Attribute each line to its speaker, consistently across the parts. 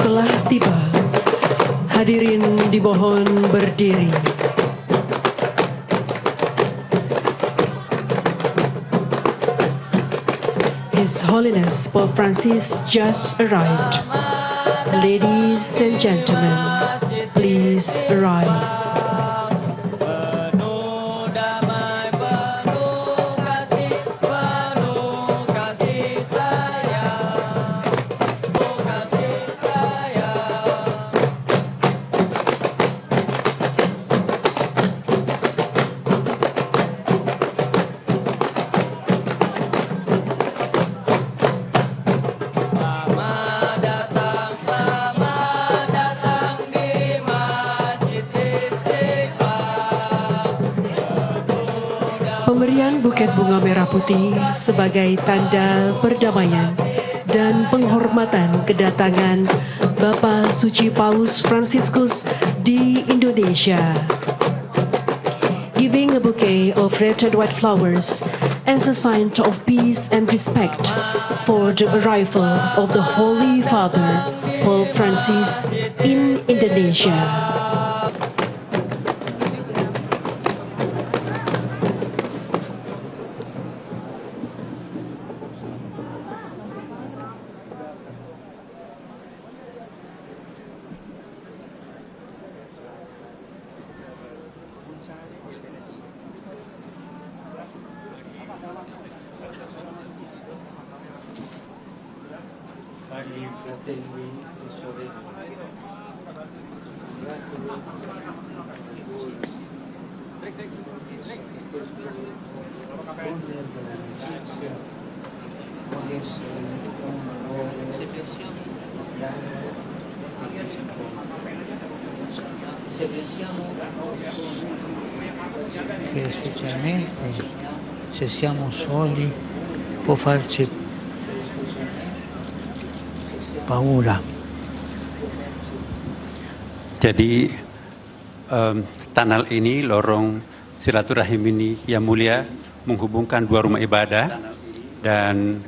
Speaker 1: telah tiba. Hadirin dimohon berdiri. His Holiness Pope Francis just arrived. Ladies and gentlemen, please rise. Pemberian buket bunga merah putih sebagai tanda perdamaian dan penghormatan kedatangan Bapak Suci Paus Fransiskus di Indonesia. Giving a bouquet of red and white flowers as a sign of peace and respect for the arrival of the Holy Father, Pope Francis, in Indonesia.
Speaker 2: Cari fratelli e sorelle,
Speaker 3: che specialmente se siamo soli può farci paura.
Speaker 4: Jadi tunnel ini, lorong silaturahim ini yang mulia menghubungkan dua rumah ibadah dan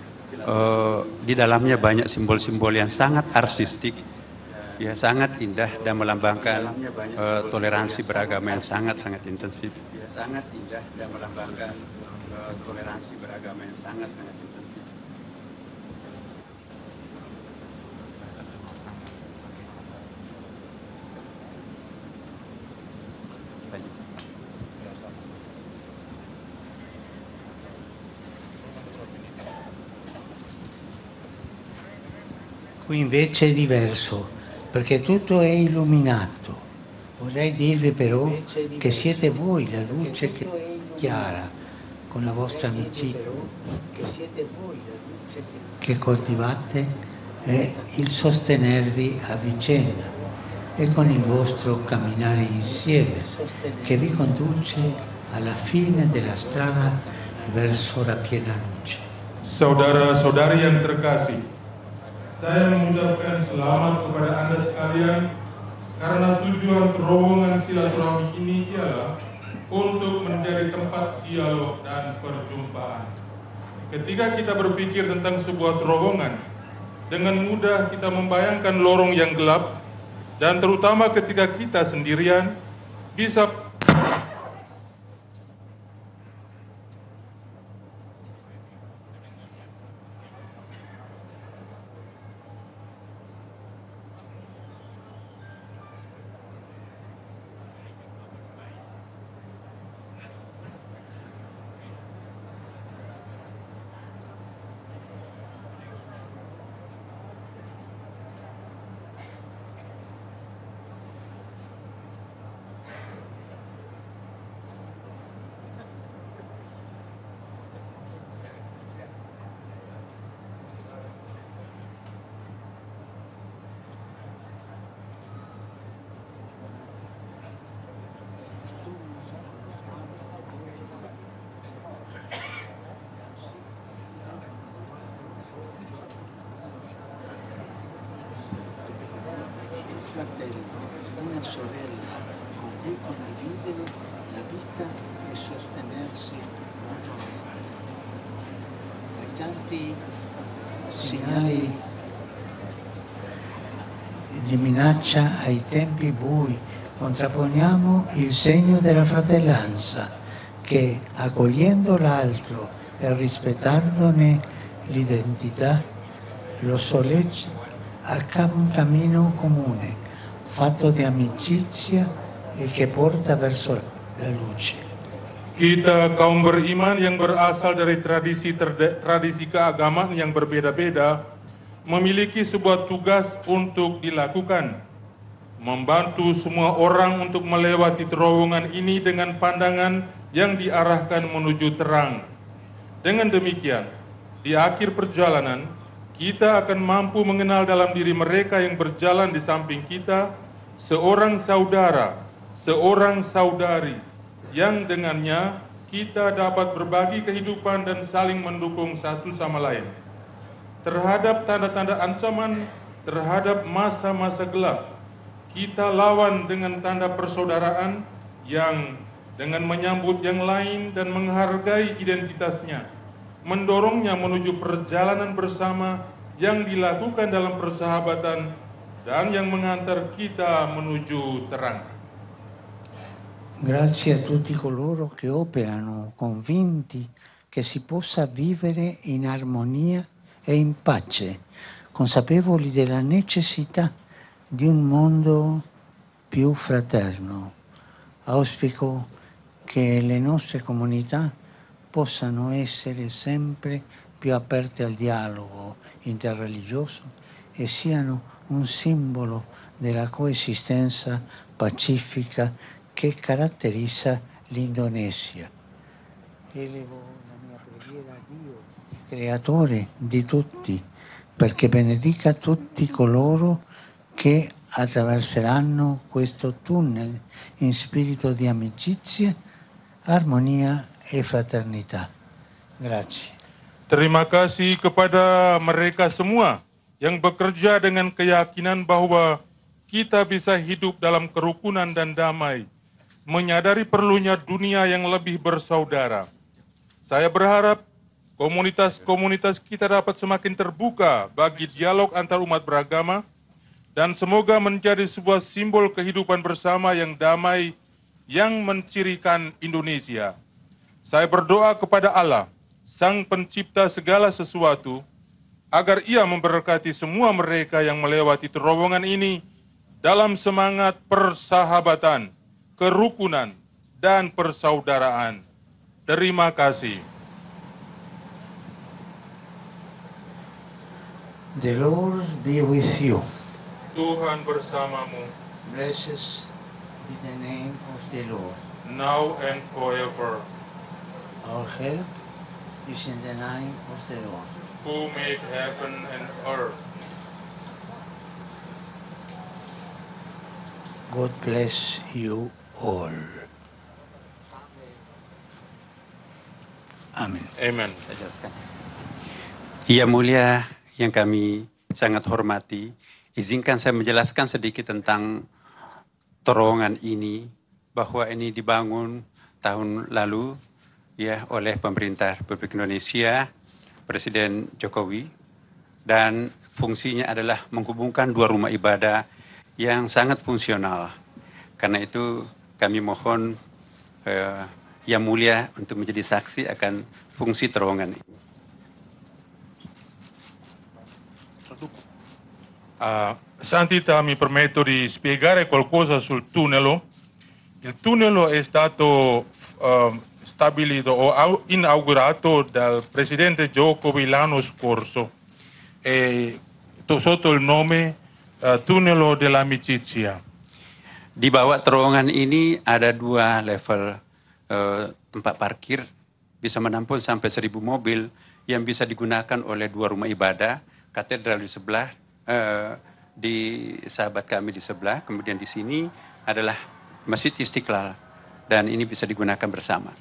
Speaker 4: di dalamnya banyak simbol-simbol yang sangat artistik, ya sangat indah dan melambangkan toleransi beragama yang sangat-sangat intensif. Ya sangat indah dan melambangkan toleransi beragama yang sangat-sangat intensif.
Speaker 3: Qui invece è diverso, perché tutto è illuminato. Vorrei dirvi però che siete voi la luce chiara, con la vostra amicizia, che coltivate e il sostenervi a vicenda e con il vostro camminare insieme, che vi conduce alla fine della strada verso la piena luce.
Speaker 5: Saudara-saudari yang terkasih, saya mengucapkan selamat kepada Anda sekalian karena tujuan terowongan silaturahmi ini ialah untuk menjadi tempat dialog dan perjumpaan. Ketika kita berpikir tentang sebuah terowongan, dengan mudah kita membayangkan lorong yang gelap dan terutama ketika kita sendirian bisa
Speaker 3: fratello, una sorella con cui condividere la vita e sostenersi mutuamente. Ai tanti segnali di minaccia ai tempi bui, contrapponiamo il segno della fratellanza che, accogliendo l'altro e rispettandone l'identità, lo sollecita a un cammino comune, fatto di amicizia e che porta verso la luce.
Speaker 5: Kita kaum beriman yang berasal dari tradisi keagamaan yang berbeda-beda memiliki sebuah tugas untuk dilakukan, membantu semua orang untuk melewati terowongan ini dengan pandangan yang diarahkan menuju terang. Dengan demikian, di akhir perjalanan, kita akan mampu mengenal dalam diri mereka yang berjalan di samping kita seorang saudara, seorang saudari, yang dengannya kita dapat berbagi kehidupan dan saling mendukung satu sama lain. Terhadap tanda-tanda ancaman, terhadap masa-masa gelap, kita lawan dengan tanda persaudaraan yang dengan menyambut yang lain dan menghargai identitasnya, mendorongnya menuju perjalanan bersama yang dilakukan dalam persahabatan dan yang mengantar kita menuju terang.
Speaker 3: Grazie a tutti coloro che operano convinti che si possa vivere in armonia e in pace, consapevoli della necessità di un mondo più fraterno. Auspico che le nostre comunità possano essere sempre più aperte al dialogo interreligioso e siano un simbolo della coesistenza pacifica che caratterizza l'Indonesia. Elevo la mia preghiera a Dio, creatore di tutti, perché benedica tutti coloro che attraverseranno questo tunnel in spirito di amicizia, armonia e fraternità. Grazie.
Speaker 5: Terima kasih kepada mereka semua yang bekerja dengan keyakinan bahwa kita bisa hidup dalam kerukunan dan damai, menyadari perlunya dunia yang lebih bersaudara. Saya berharap komunitas-komunitas kita dapat semakin terbuka bagi dialog antar umat beragama dan semoga menjadi sebuah simbol kehidupan bersama yang damai yang mencirikan Indonesia. Saya berdoa kepada Allah, Sang Pencipta segala sesuatu, agar Ia memberkati semua mereka yang melewati terowongan ini dalam semangat persahabatan, kerukunan, dan persaudaraan. Terima kasih.
Speaker 3: The Lord be with you.
Speaker 5: Tuhan bersamamu,
Speaker 3: Blessed be the name of the Lord.
Speaker 5: now and forever.
Speaker 3: Our help is in the name of the Lord.
Speaker 5: Who made heaven and earth.
Speaker 3: God bless you all. Amin.
Speaker 5: Amen.
Speaker 4: Saya jelaskan. Yang mulia yang kami sangat hormati, izinkan saya menjelaskan sedikit tentang terowongan ini, bahwa ini dibangun tahun lalu ya oleh pemerintah Republik Indonesia, Presiden Jokowi, dan fungsinya adalah menghubungkan dua rumah ibadah yang sangat fungsional. Karena itu kami mohon Yang Mulia untuk menjadi saksi akan fungsi terowongan ini.
Speaker 5: Santità, mi permetto di spiegare qualcosa sul tunnel. Il tunnel è stato stabilito o inaugurato dal Presidente Jokowi l'anno scorso sotto il nome Tunnel dell'Amicizia.
Speaker 4: Di bawah terowongan ini ada dua level tempat parkir, bisa menampung sampai 1.000 mobil yang bisa digunakan oleh dua rumah ibadah, katedral di sebelah, di sahabat kami di sebelah, kemudian di sini adalah Masjid Istiqlal, dan ini bisa digunakan bersama.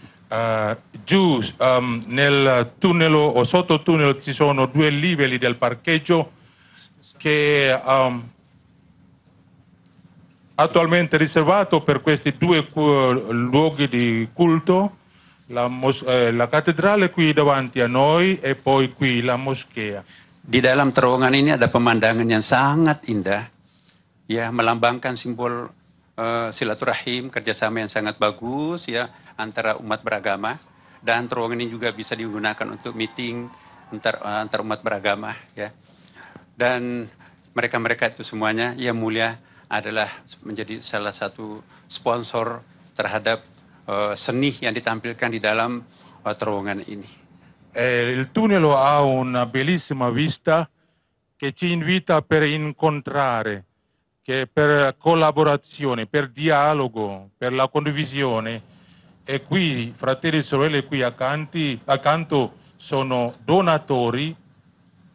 Speaker 5: Giù nel tunnel o sotto tunnel ci sono due livelli del parcheggio che attualmente riservato per questi due luoghi di culto, la cattedrale qui davanti a noi e poi qui la moschea.
Speaker 4: Di dalam terowongan ini ada pemandangan yang sangat indah, ya melambangkan simbol silaturahim, kerjasama yang sangat bagus ya antara umat beragama, dan terowongan ini juga bisa digunakan untuk meeting antar umat beragama ya. Dan mereka-mereka itu semuanya yang mulia adalah menjadi salah satu sponsor terhadap seni yang ditampilkan di dalam terowongan ini.
Speaker 5: Il tunnel ha una bellissima vista che ci invita per incontrare, che per collaborazione, per dialogo, per la condivisione. E qui, fratelli e sorelle, qui accanto sono donatori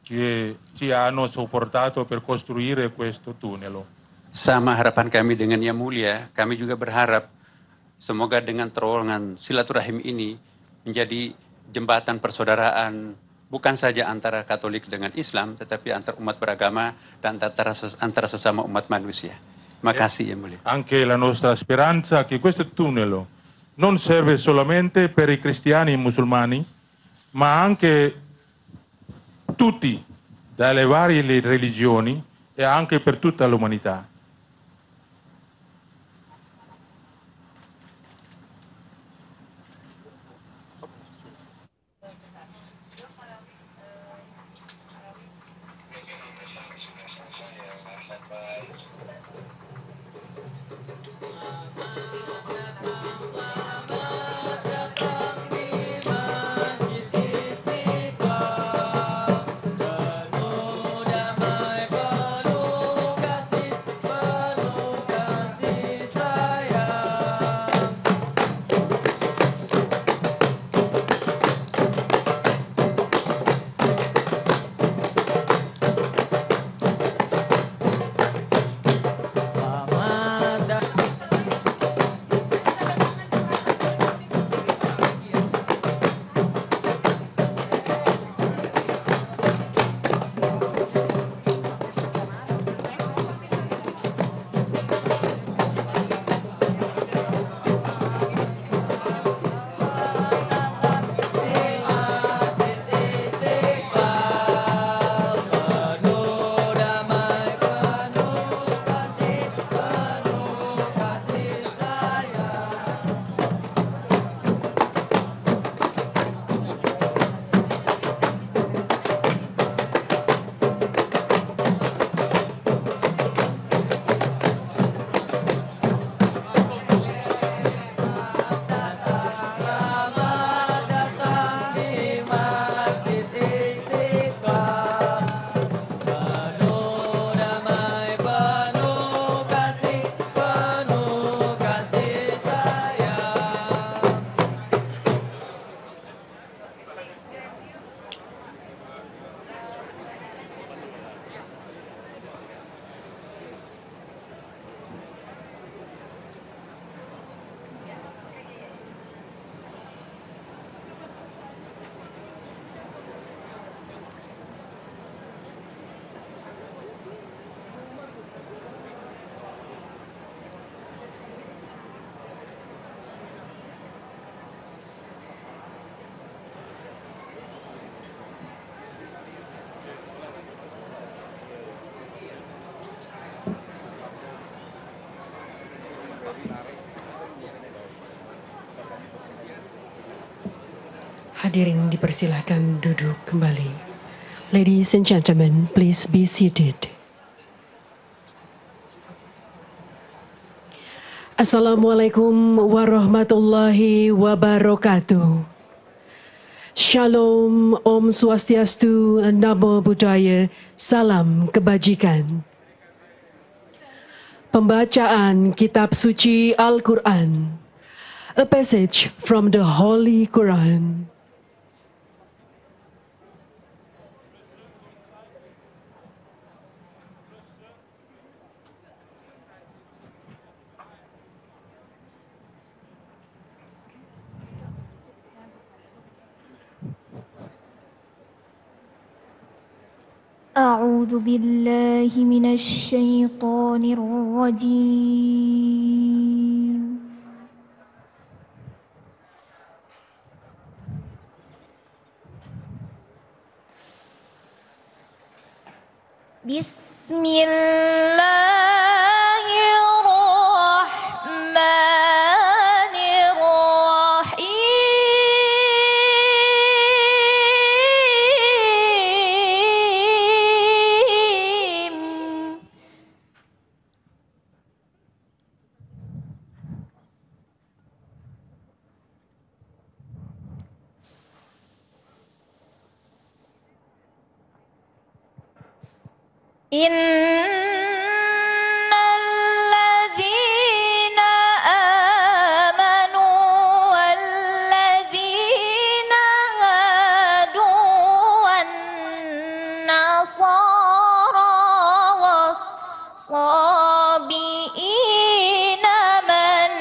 Speaker 5: che ci hanno supportato per costruire questo tunnel.
Speaker 4: Sama harapan kami dengan Yang Mulia, kami juga berharap semoga dengan terowongan silaturahim ini menjadi jembatan persaudaraan bukan saja antara Katolik dengan Islam, tetapi antar umat beragama dan antara sesama umat manusia. Terima kasih Yang Mulia.
Speaker 5: Anche la nostra speranza che questo tunnel non serve solamente per i cristiani e i musulmani, ma anche tutti, dalle varie religioni e anche per tutta l'umanità.
Speaker 1: Hadirin dipersilahkan duduk kembali. Ladies and gentlemen, please be seated. Assalamualaikum warahmatullahi wabarakatuh. Shalom, Om Swastiastu, Namo Buddhaya, Salam Kebajikan. Pembacaan Kitab Suci Al-Quran. A passage from the Holy Quran.
Speaker 6: أعوذ بالله من الشيطان الرجيم بسم الله Innalladzina amanu walladzina hadu wan nasara was-sabiina man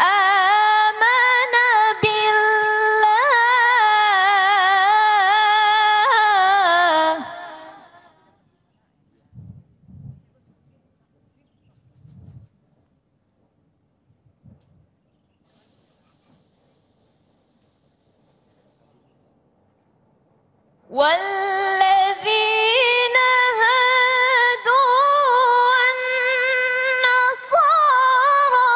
Speaker 6: amana billah والذين هادوا والنصارى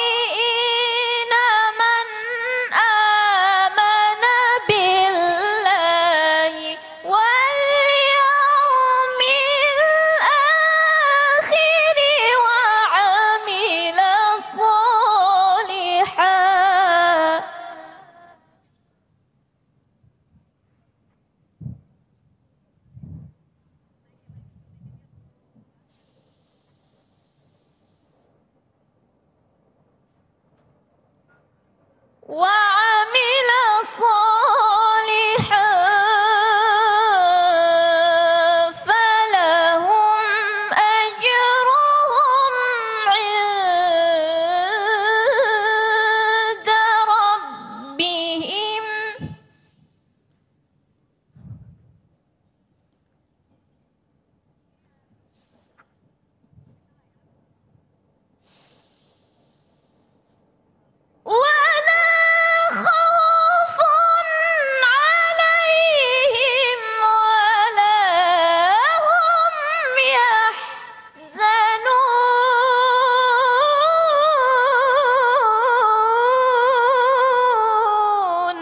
Speaker 6: والصابئين من آمن بالله واليوم الآخر وعمل صالحا وعمل صالحا فلهم أجرهم عند ربهم ولا خوف عليهم ولا هم يحزنون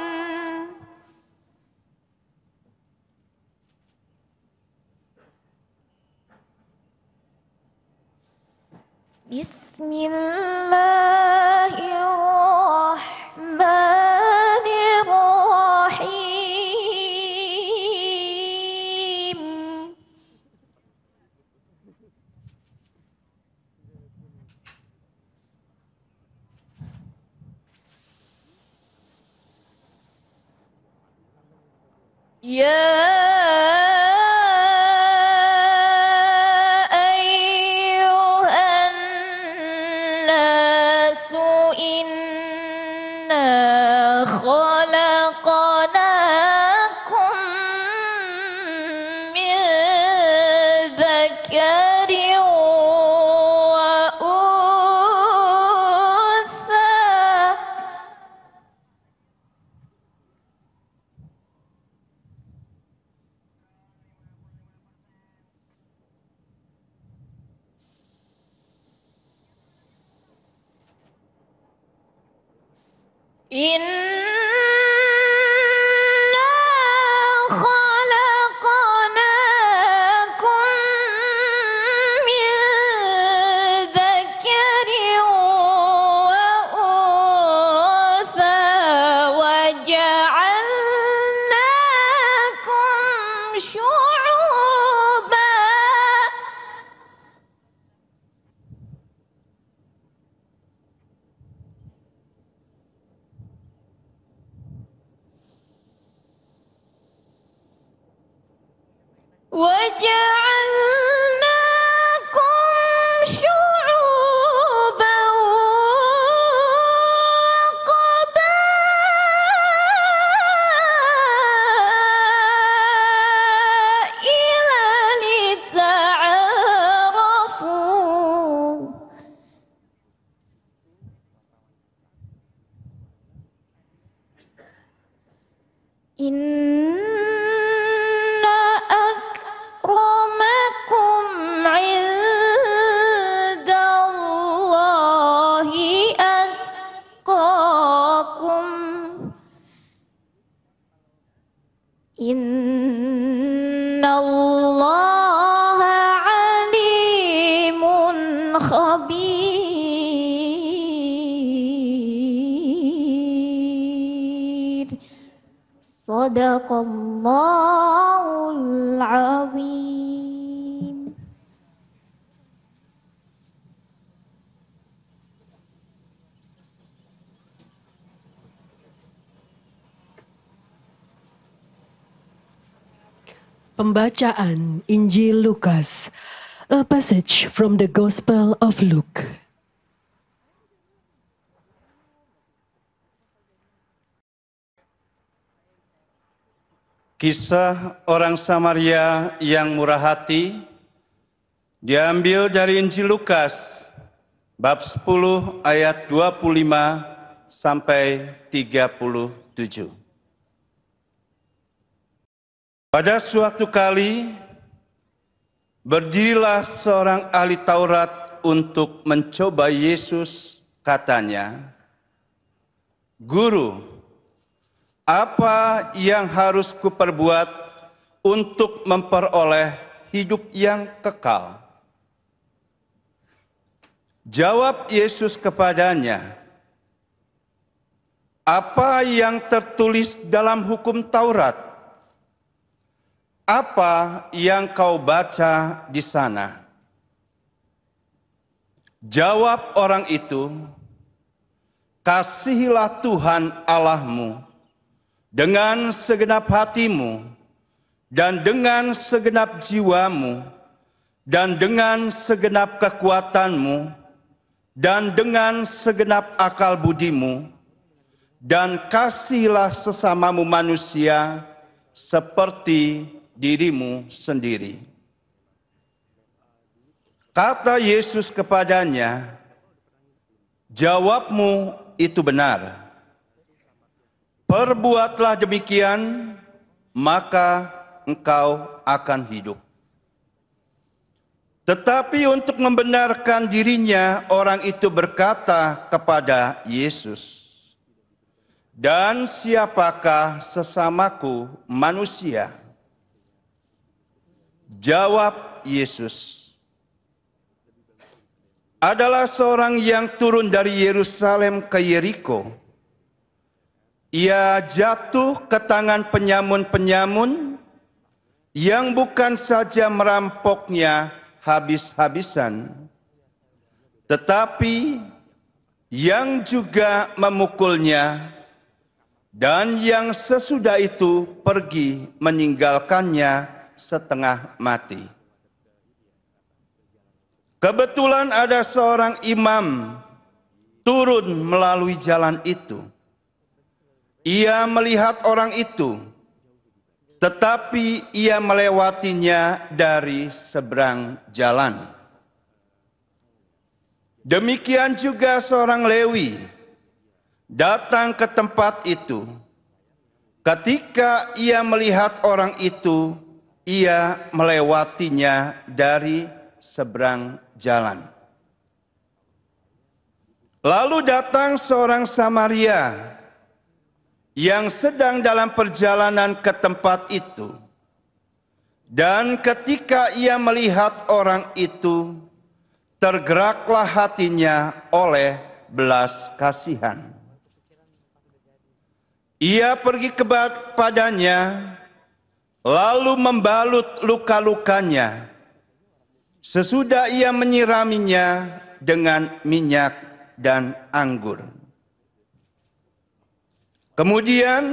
Speaker 6: بسم الله الرحمن الرحيم يا أيها الناس إنا خلقناكم من ذكر وأنثى إنا خلقناكم من ذكر وأنثى وجعلناكم شعوبا وجعلناكم شعوبا وقبائل لتعارفوا إن أكرمكم عند الله أتقاكم إن الله عليم خبير Sadaqallahul azim.
Speaker 1: Pembacaan Injil Lukas, a passage from the Gospel of Luke.
Speaker 7: Kisah orang Samaria yang murah hati diambil dari Injil Lukas bab 10 ayat 25 sampai 37. Pada suatu kali, berdirilah seorang ahli Taurat untuk mencoba Yesus, katanya, "Guru, apa yang harus kuperbuat untuk memperoleh hidup yang kekal?" Jawab Yesus kepadanya, "Apa yang tertulis dalam hukum Taurat? Apa yang kau baca di sana?" Jawab orang itu, "Kasihilah Tuhan Allahmu dengan segenap hatimu, dan dengan segenap jiwamu, dan dengan segenap kekuatanmu, dan dengan segenap akal budimu, dan kasihilah sesamamu manusia seperti dirimu sendiri." Kata Yesus kepadanya, "Jawabmu itu benar. Perbuatlah demikian, maka engkau akan hidup." Tetapi untuk membenarkan dirinya, orang itu berkata kepada Yesus, "Dan siapakah sesamaku manusia?" Jawab Yesus, "Adalah seorang yang turun dari Yerusalem ke Yeriko. Ia jatuh ke tangan penyamun-penyamun yang bukan saja merampoknya habis-habisan, tetapi yang juga memukulnya, dan yang sesudah itu pergi meninggalkannya setengah mati. Kebetulan ada seorang imam turun melalui jalan itu. Ia melihat orang itu, tetapi ia melewatinya dari seberang jalan. Demikian juga seorang Lewi datang ke tempat itu. Ketika ia melihat orang itu, ia melewatinya dari seberang jalan. Lalu datang seorang Samaria yang sedang dalam perjalanan ke tempat itu. Dan ketika ia melihat orang itu, tergeraklah hatinya oleh belas kasihan. Ia pergi kepadanya, lalu membalut luka-lukanya. Sesudah ia menyiraminya dengan minyak dan anggur. Kemudian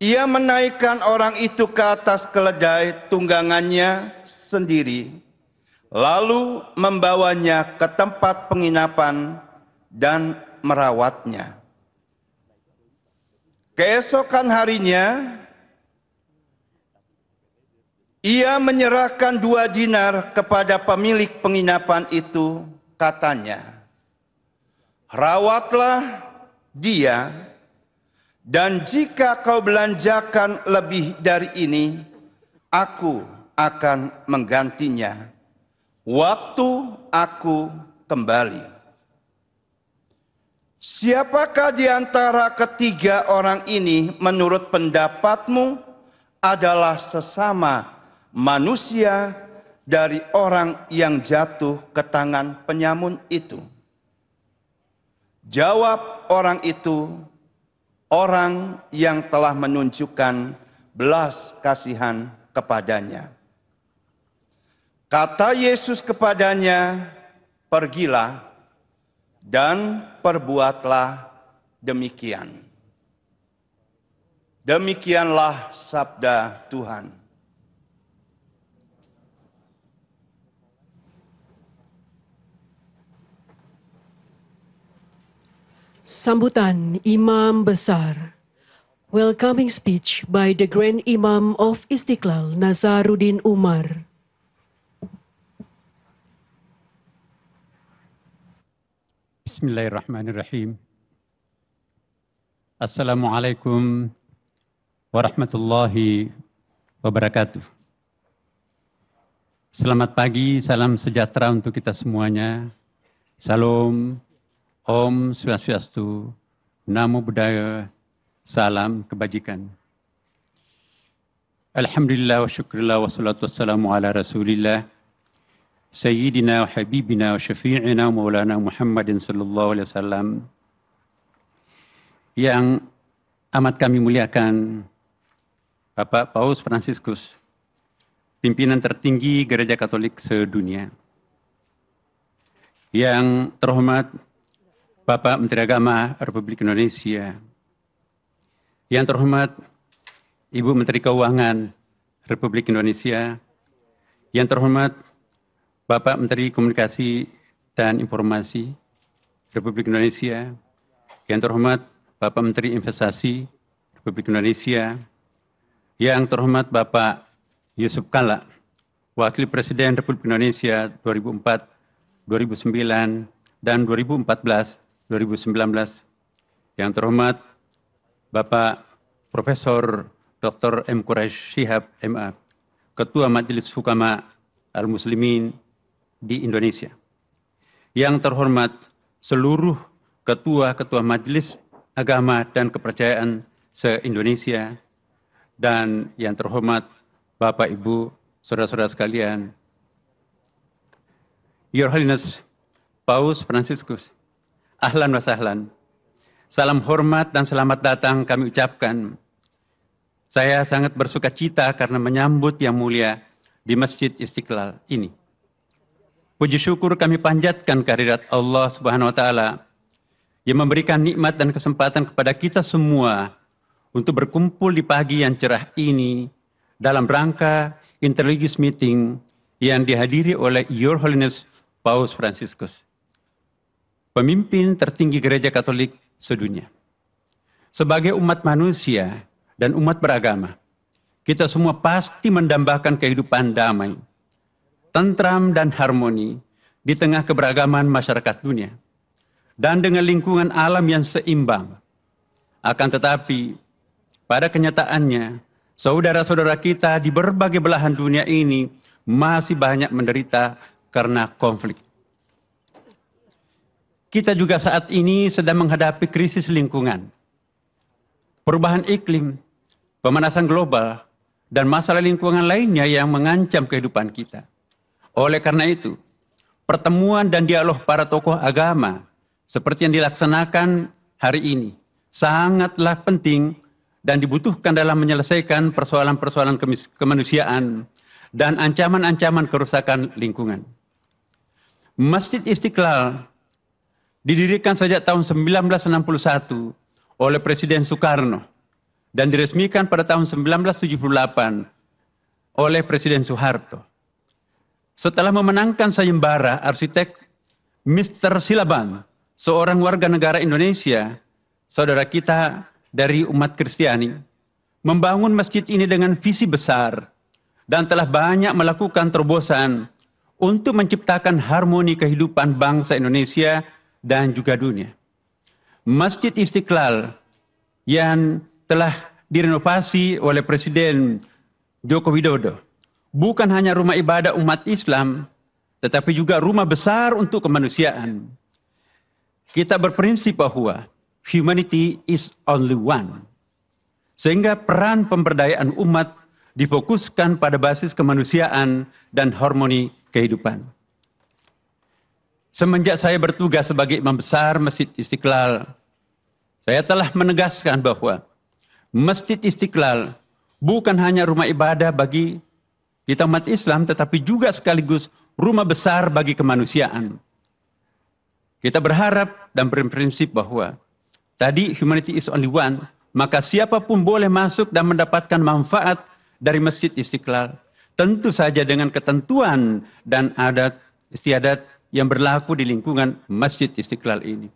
Speaker 7: ia menaikkan orang itu ke atas keledai tunggangannya sendiri, lalu membawanya ke tempat penginapan dan merawatnya. Keesokan harinya, ia menyerahkan 2 dinar kepada pemilik penginapan itu, katanya, "Rawatlah dia, dan jika kau belanjakan lebih dari ini, aku akan menggantinya waktu aku kembali." Siapakah di antara ketiga orang ini menurut pendapatmu adalah sesama manusia dari orang yang jatuh ke tangan penyamun itu? Jawab orang itu, orang yang telah menunjukkan belas kasihan kepadanya. Kata Yesus kepadanya, "Pergilah dan perbuatlah demikian." Demikianlah sabda Tuhan.
Speaker 1: Sambutan Imam Besar. Welcoming speech by the Grand Imam of Istiqlal, Nazaruddin Umar.
Speaker 4: Bismillahirrahmanirrahim. Assalamualaikum warahmatullahi wabarakatuh. Selamat pagi, salam sejahtera untuk kita semuanya. Salam, Om Swastiastu, Namo Buddhaya, salam kebajikan. Alhamdulillah wa syukurillah wa salatu wassalamu ala rasulillah Sayyidina wa habibina wa syafi'ina maulana Muhammadin sallallahu alaihi wasallam. Yang amat kami muliakan Bapak Paus Fransiskus, pimpinan tertinggi Gereja Katolik sedunia. Yang terhormat Bapak Menteri Agama Republik Indonesia. Yang terhormat Ibu Menteri Keuangan Republik Indonesia. Yang terhormat Bapak Menteri Komunikasi dan Informasi Republik Indonesia. Yang terhormat Bapak Menteri Investasi Republik Indonesia. Yang terhormat Bapak Yusuf Kalla, Wakil Presiden Republik Indonesia 2004, 2009, dan 2014-2019. Yang terhormat Bapak Profesor Dr. M. Quraish Shihab, MA, Ketua Majelis Hukama Al-Muslimin di Indonesia. Yang terhormat seluruh ketua-ketua Majelis Agama dan Kepercayaan se-Indonesia. Dan yang terhormat Bapak, Ibu, saudara-saudara sekalian, Your Holiness Paus Fransiskus, ahlan wa sahlan. Salam hormat dan selamat datang kami ucapkan. Saya sangat bersuka cita karena menyambut yang mulia di Masjid Istiqlal ini. Puji syukur kami panjatkan kehadirat Allah Subhanahu wa Ta'ala yang memberikan nikmat dan kesempatan kepada kita semua untuk berkumpul di pagi yang cerah ini dalam rangka interreligious meeting yang dihadiri oleh Your Holiness Paus Fransiskus, pemimpin tertinggi Gereja Katolik sedunia. Sebagai umat manusia dan umat beragama, kita semua pasti mendambakan kehidupan damai, tentram dan harmoni di tengah keberagaman masyarakat dunia dan dengan lingkungan alam yang seimbang. Akan tetapi, pada kenyataannya, saudara-saudara kita di berbagai belahan dunia ini masih banyak menderita karena konflik. Kita juga saat ini sedang menghadapi krisis lingkungan, perubahan iklim, pemanasan global, dan masalah lingkungan lainnya yang mengancam kehidupan kita. Oleh karena itu, pertemuan dan dialog para tokoh agama seperti yang dilaksanakan hari ini sangatlah penting dan dibutuhkan dalam menyelesaikan persoalan-persoalan kemanusiaan dan ancaman-ancaman kerusakan lingkungan. Masjid Istiqlal didirikan sejak tahun 1961 oleh Presiden Soekarno dan diresmikan pada tahun 1978 oleh Presiden Soeharto. Setelah memenangkan sayembara arsitek Mr. Silaban, seorang warga negara Indonesia, saudara kita dari umat Kristiani, membangun masjid ini dengan visi besar dan telah banyak melakukan terobosan untuk menciptakan harmoni kehidupan bangsa Indonesia dan juga dunia. Masjid Istiqlal yang telah direnovasi oleh Presiden Joko Widodo bukan hanya rumah ibadah umat Islam, tetapi juga rumah besar untuk kemanusiaan. Kita berprinsip bahwa humanity is only one. Sehingga peran pemberdayaan umat difokuskan pada basis kemanusiaan dan harmoni kehidupan. Semenjak saya bertugas sebagai imam besar Masjid Istiqlal, saya telah menegaskan bahwa Masjid Istiqlal bukan hanya rumah ibadah bagi kita umat Islam, tetapi juga sekaligus rumah besar bagi kemanusiaan. Kita berharap dan berprinsip bahwa tadi humanity is only one, maka siapapun boleh masuk dan mendapatkan manfaat dari Masjid Istiqlal. Tentu saja dengan ketentuan dan adat istiadat yang berlaku di lingkungan Masjid Istiqlal ini.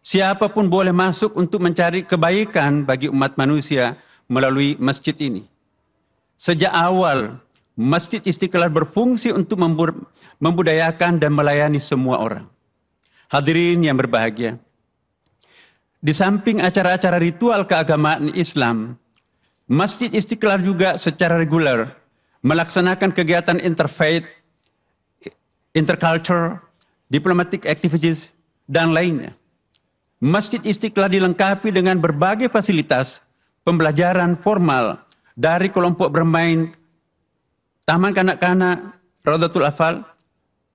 Speaker 4: Siapapun boleh masuk untuk mencari kebaikan bagi umat manusia melalui masjid ini. Sejak awal, Masjid Istiqlal berfungsi untuk membudayakan dan melayani semua orang. Hadirin yang berbahagia, di samping acara-acara ritual keagamaan Islam, Masjid Istiqlal juga secara reguler melaksanakan kegiatan interfaith, interculture, diplomatic activities, dan lainnya. Masjid Istiqlal dilengkapi dengan berbagai fasilitas pembelajaran formal dari kelompok bermain, taman kanak-kanak, Raudatul Atfal,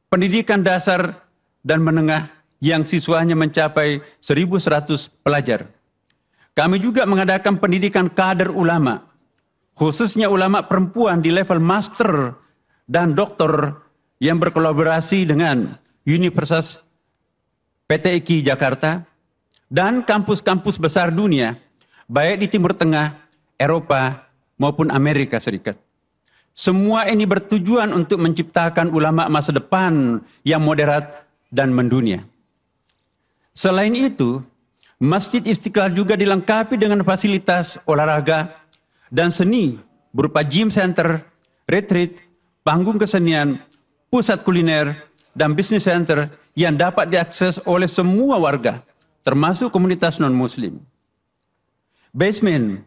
Speaker 4: pendidikan dasar dan menengah yang siswanya mencapai 1.100 pelajar. Kami juga mengadakan pendidikan kader ulama, khususnya ulama perempuan di level master dan doktor yang berkolaborasi dengan Universitas PTIQ Jakarta dan kampus-kampus besar dunia, baik di Timur Tengah, Eropa, maupun Amerika Serikat. Semua ini bertujuan untuk menciptakan ulama masa depan yang moderat dan mendunia. Selain itu, Masjid Istiqlal juga dilengkapi dengan fasilitas olahraga dan seni berupa gym center, retreat, panggung kesenian, pusat kuliner, dan bisnis center yang dapat diakses oleh semua warga, termasuk komunitas non-muslim. Basement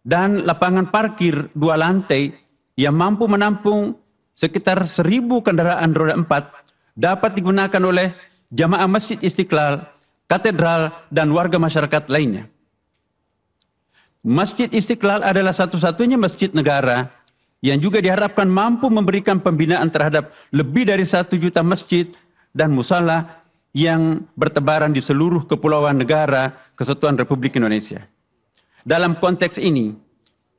Speaker 4: dan lapangan parkir 2 lantai yang mampu menampung sekitar 1.000 kendaraan roda 4 dapat digunakan oleh jamaah Masjid Istiqlal, katedral, dan warga masyarakat lainnya. Masjid Istiqlal adalah satu-satunya masjid negara yang juga diharapkan mampu memberikan pembinaan terhadap lebih dari 1 juta masjid dan musala yang bertebaran di seluruh kepulauan negara Kesatuan Republik Indonesia. Dalam konteks ini,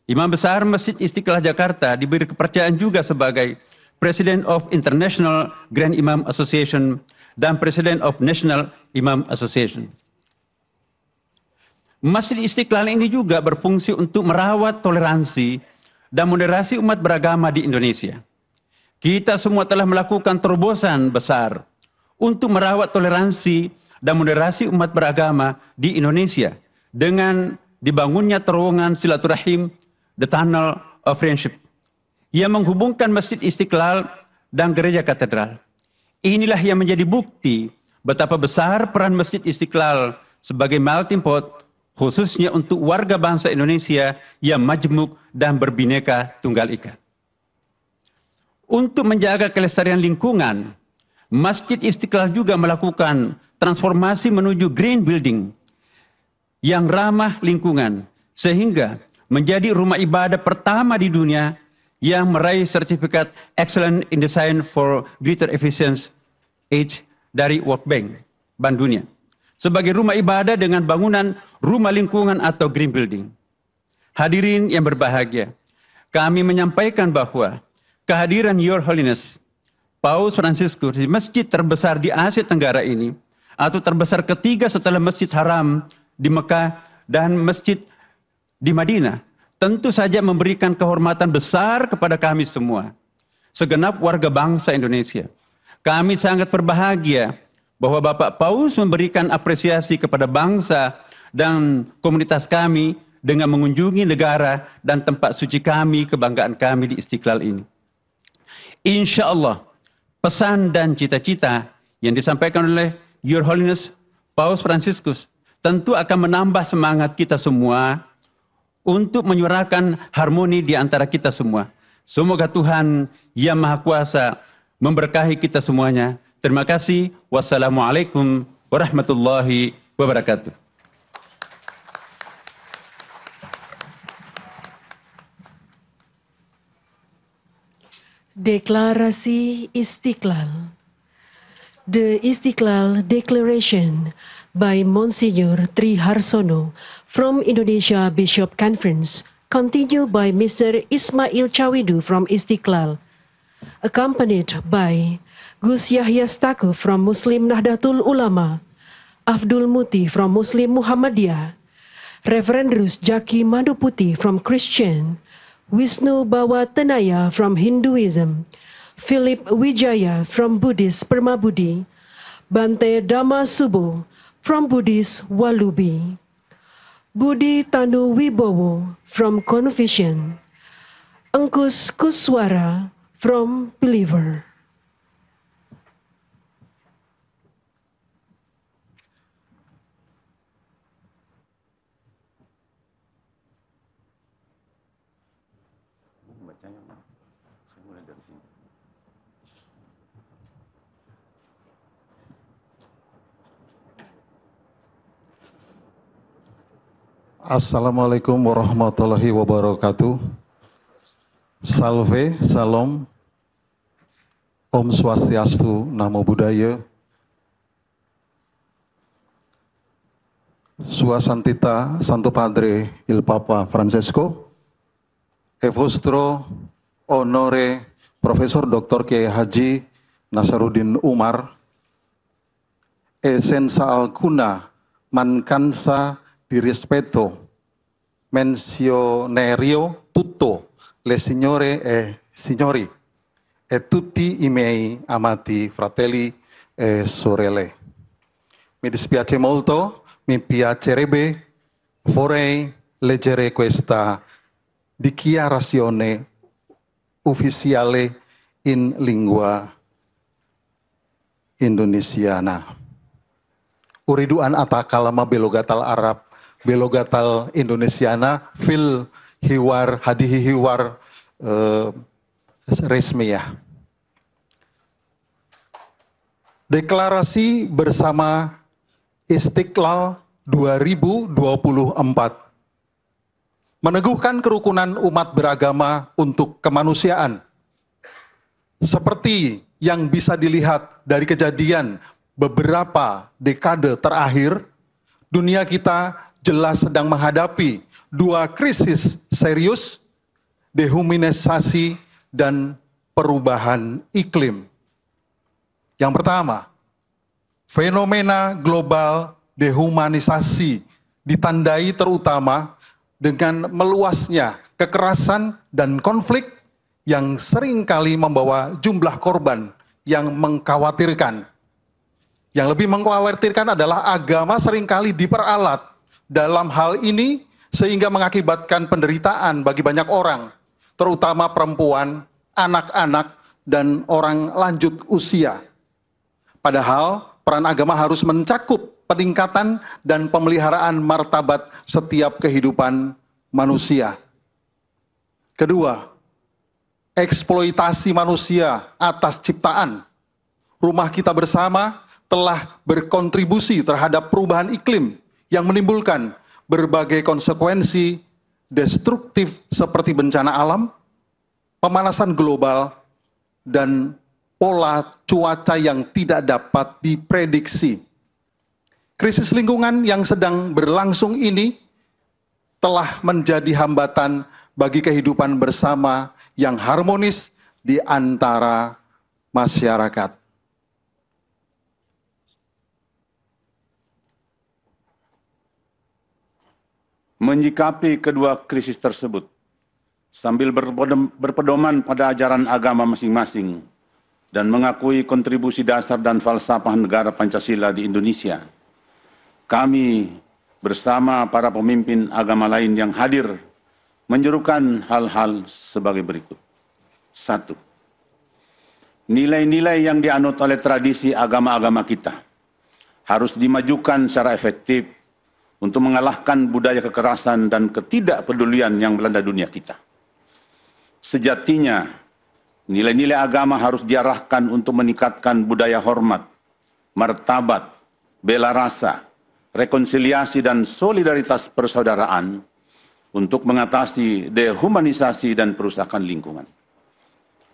Speaker 4: Imam Besar Masjid Istiqlal Jakarta diberi kepercayaan juga sebagai President of International Grand Imam Association dan President of National Imam Association. Masjid Istiqlal ini juga berfungsi untuk merawat toleransi dan moderasi umat beragama di Indonesia. Kita semua telah melakukan terobosan besar untuk merawat toleransi dan moderasi umat beragama di Indonesia dengan dibangunnya terowongan silaturahim, the Tunnel of Friendship, yang menghubungkan Masjid Istiqlal dan Gereja Katedral. Inilah yang menjadi bukti betapa besar peran Masjid Istiqlal sebagai melting pot, khususnya untuk warga bangsa Indonesia yang majmuk dan berbineka tunggal ika. Untuk menjaga kelestarian lingkungan, Masjid Istiqlal juga melakukan transformasi menuju green building yang ramah lingkungan, sehingga menjadi rumah ibadah pertama di dunia yang meraih sertifikat Excellent in Design for Greater Efficiency Age dari World Bank, Bank Dunia, sebagai rumah ibadah dengan bangunan rumah lingkungan atau green building. Hadirin yang berbahagia, kami menyampaikan bahwa kehadiran Your Holiness Paus Fransiskus di masjid terbesar di Asia Tenggara ini, atau terbesar ketiga setelah Masjid Haram di Mekah dan masjid di Madinah, tentu saja memberikan kehormatan besar kepada kami semua, segenap warga bangsa Indonesia. Kami sangat berbahagia bahwa Bapak Paus memberikan apresiasi kepada bangsa dan komunitas kami dengan mengunjungi negara dan tempat suci kami, kebanggaan kami di Istiqlal ini. Insya Allah, pesan dan cita-cita yang disampaikan oleh Your Holiness Paus Fransiskus tentu akan menambah semangat kita semua untuk menyuarakan harmoni di antara kita semua. Semoga Tuhan Yang Maha Kuasa memberkahi kita semuanya. Terima kasih. Wassalamualaikum warahmatullahi wabarakatuh.
Speaker 1: Deklarasi Istiqlal. The Istiqlal Declaration by Monsignor Tri Harsono from Indonesia Bishop Conference, continued by Mr. Ismail Chawidu from Istiqlal, accompanied by Gus Yahya Stakuf from Muslim Nahdlatul Ulama, Abdul Muti from Muslim Muhammadiyah, Reverend Rus Jaki Manduputi from Christian, Wisnu Bawa Tenaya from Hinduism, Philip Wijaya from Buddhist Permabudi, Bante Dhamma Subo from Buddhist Walubi, Budi Tanu Wibowo from Confucian, Angkus Kuswara from Believer.
Speaker 8: Assalamualaikum warahmatullahi wabarakatuh. Salve, salam, Om Swastiastu, Namo Buddhaya. Sua Santita, Santo Padre il Papa Francesco, e vostro onore Profesor Dr. Kiai Haji Nasaruddin Umar, e senza alcuna mancanza di rispetto menzionerio tutto le signore e signori e tutti i miei amati fratelli e sorelle. Mi dispiace molto, mi piacerebbe, vorrei leggere questa dichiarazione ufficiale in lingua indonesiana. Uridu an atakalama belogatal Arab, belogatal Indonesiana, fil hiwar, hadihi hiwar resmiyah. Deklarasi bersama Istiqlal 2024 meneguhkan kerukunan umat beragama untuk kemanusiaan. Seperti yang bisa dilihat dari kejadian beberapa dekade terakhir, dunia kita jelas sedang menghadapi dua krisis serius, dehumanisasi dan perubahan iklim. Yang pertama, fenomena global dehumanisasi ditandai terutama dengan meluasnya kekerasan dan konflik yang seringkali membawa jumlah korban yang mengkhawatirkan. Yang lebih mengkhawatirkan adalah agama seringkali diperalat dalam hal ini sehingga mengakibatkan penderitaan bagi banyak orang, terutama perempuan, anak-anak, dan orang lanjut usia. Padahal peran agama harus mencakup peningkatan dan pemeliharaan martabat setiap kehidupan manusia. Kedua, eksploitasi manusia atas ciptaan. Rumah kita bersama telah berkontribusi terhadap perubahan iklim yang menimbulkan berbagai konsekuensi destruktif seperti bencana alam, pemanasan global, dan pola cuaca yang tidak dapat diprediksi. Krisis lingkungan yang sedang berlangsung ini telah menjadi hambatan bagi kehidupan bersama yang harmonis di antara masyarakat.
Speaker 9: Menyikapi kedua krisis tersebut, sambil berpedoman pada ajaran agama masing-masing dan mengakui kontribusi dasar dan falsafah negara Pancasila di Indonesia, kami bersama para pemimpin agama lain yang hadir menyerukan hal-hal sebagai berikut. 1. Nilai-nilai yang dianut oleh tradisi agama-agama kita harus dimajukan secara efektif untuk mengalahkan budaya kekerasan dan ketidakpedulian yang melanda dunia kita. Sejatinya, nilai-nilai agama harus diarahkan untuk meningkatkan budaya hormat, martabat, bela rasa, rekonsiliasi dan solidaritas persaudaraan untuk mengatasi dehumanisasi dan perusakan lingkungan.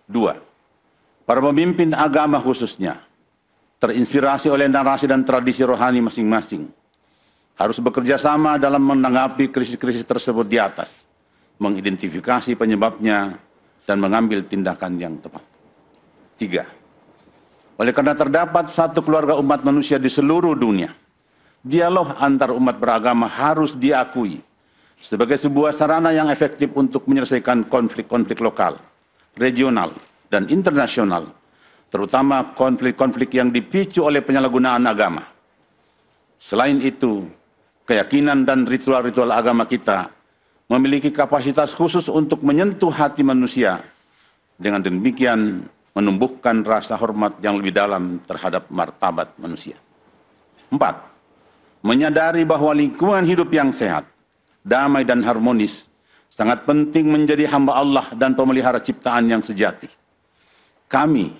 Speaker 9: 2. Para pemimpin agama khususnya terinspirasi oleh narasi dan tradisi rohani masing-masing, harus bekerja sama dalam menanggapi krisis-krisis tersebut di atas, mengidentifikasi penyebabnya, dan mengambil tindakan yang tepat. 3. Oleh karena terdapat satu keluarga umat manusia di seluruh dunia, dialog antar umat beragama harus diakui sebagai sebuah sarana yang efektif untuk menyelesaikan konflik-konflik lokal, regional, dan internasional, terutama konflik-konflik yang dipicu oleh penyalahgunaan agama. Selain itu, keyakinan dan ritual-ritual agama kita memiliki kapasitas khusus untuk menyentuh hati manusia, dengan demikian menumbuhkan rasa hormat yang lebih dalam terhadap martabat manusia. 4. Menyadari bahwa lingkungan hidup yang sehat, damai dan harmonis sangat penting menjadi hamba Allah dan pemelihara ciptaan yang sejati. Kami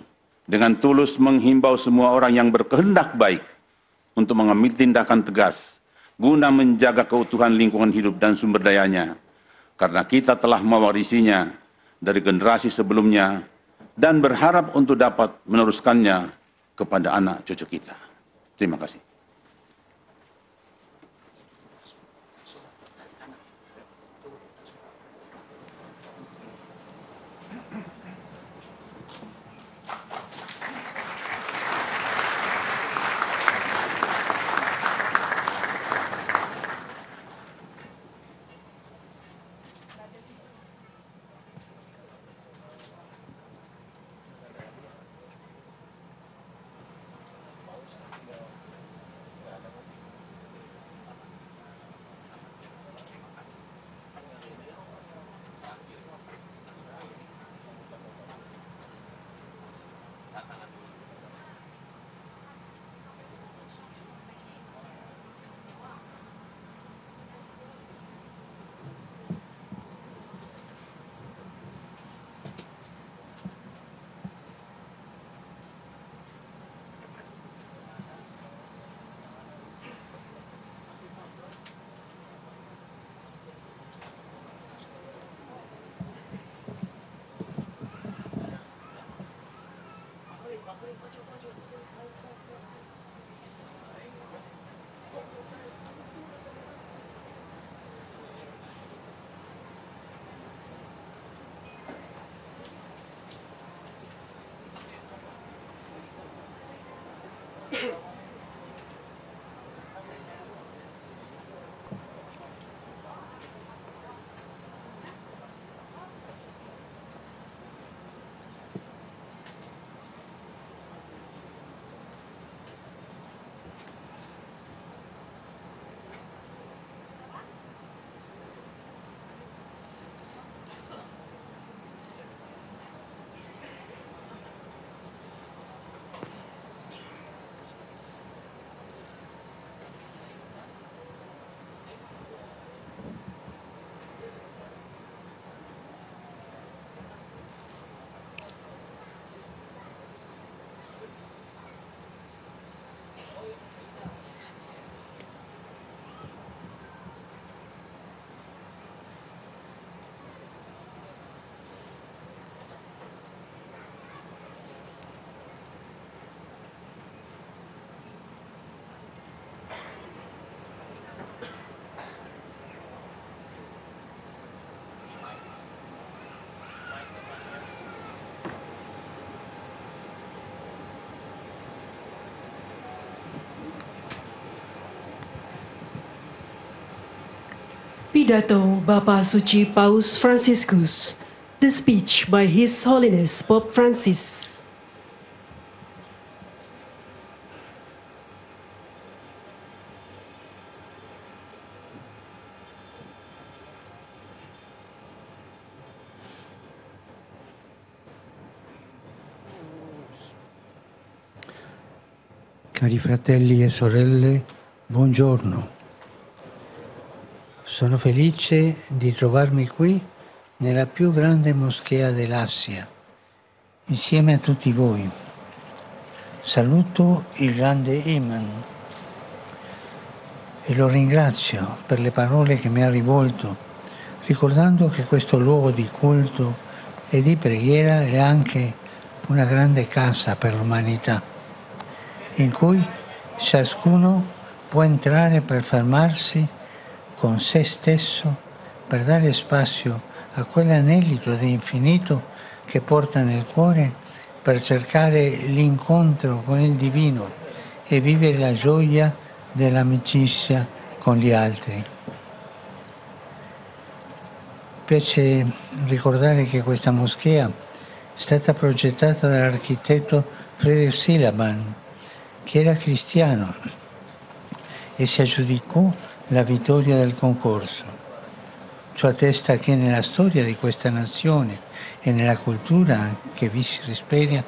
Speaker 9: dengan tulus menghimbau semua orang yang berkehendak baik untuk mengambil tindakan tegas guna menjaga keutuhan lingkungan hidup dan sumber dayanya, karena kita telah mewarisinya dari generasi sebelumnya dan berharap untuk dapat meneruskannya kepada anak cucu kita. Terima kasih.
Speaker 1: Pidato Bapak Suci Paus Franciscus. The speech by His Holiness Pope Francis.
Speaker 3: Cari fratelli e sorelle, buongiorno. Sono felice di trovarmi qui nella più grande moschea dell'Asia, insieme a tutti voi. Saluto il grande Imam e lo ringrazio per le parole che mi ha rivolto, ricordando che questo luogo di culto e di preghiera è anche una grande casa per l'umanità. in cui ciascuno può entrare per fermarsi con se stesso, per dare spazio a quell'anelito di infinito che porta nel cuore, per cercare l'incontro con il divino e vivere la gioia dell'amicizia con gli altri. Mi piace ricordare che questa moschea è stata progettata dall'architetto Friedrich Silaban, che era cristiano e si aggiudicò la vittoria del concorso. Ciò attesta che nella storia di questa nazione e nella cultura che vi si respira,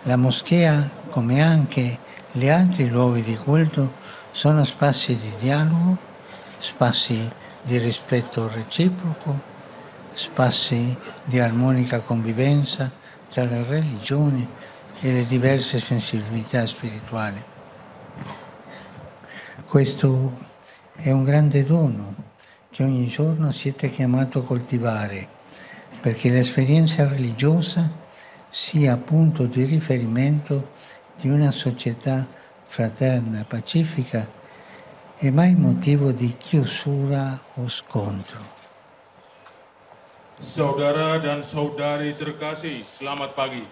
Speaker 3: la moschea, come anche gli altri luoghi di culto, sono spazi di dialogo, spazi di rispetto reciproco, spazi di armonica convivenza tra le religioni e le diverse sensibilità spirituali. Questo è un grande dono che ogni giorno siete chiamato a coltivare, perché l'esperienza religiosa sia punto di riferimento di una società fraterna, pacifica e mai motivo di chiusura o scontro.
Speaker 5: Saudara dan saudari terkasih, selamat pagi.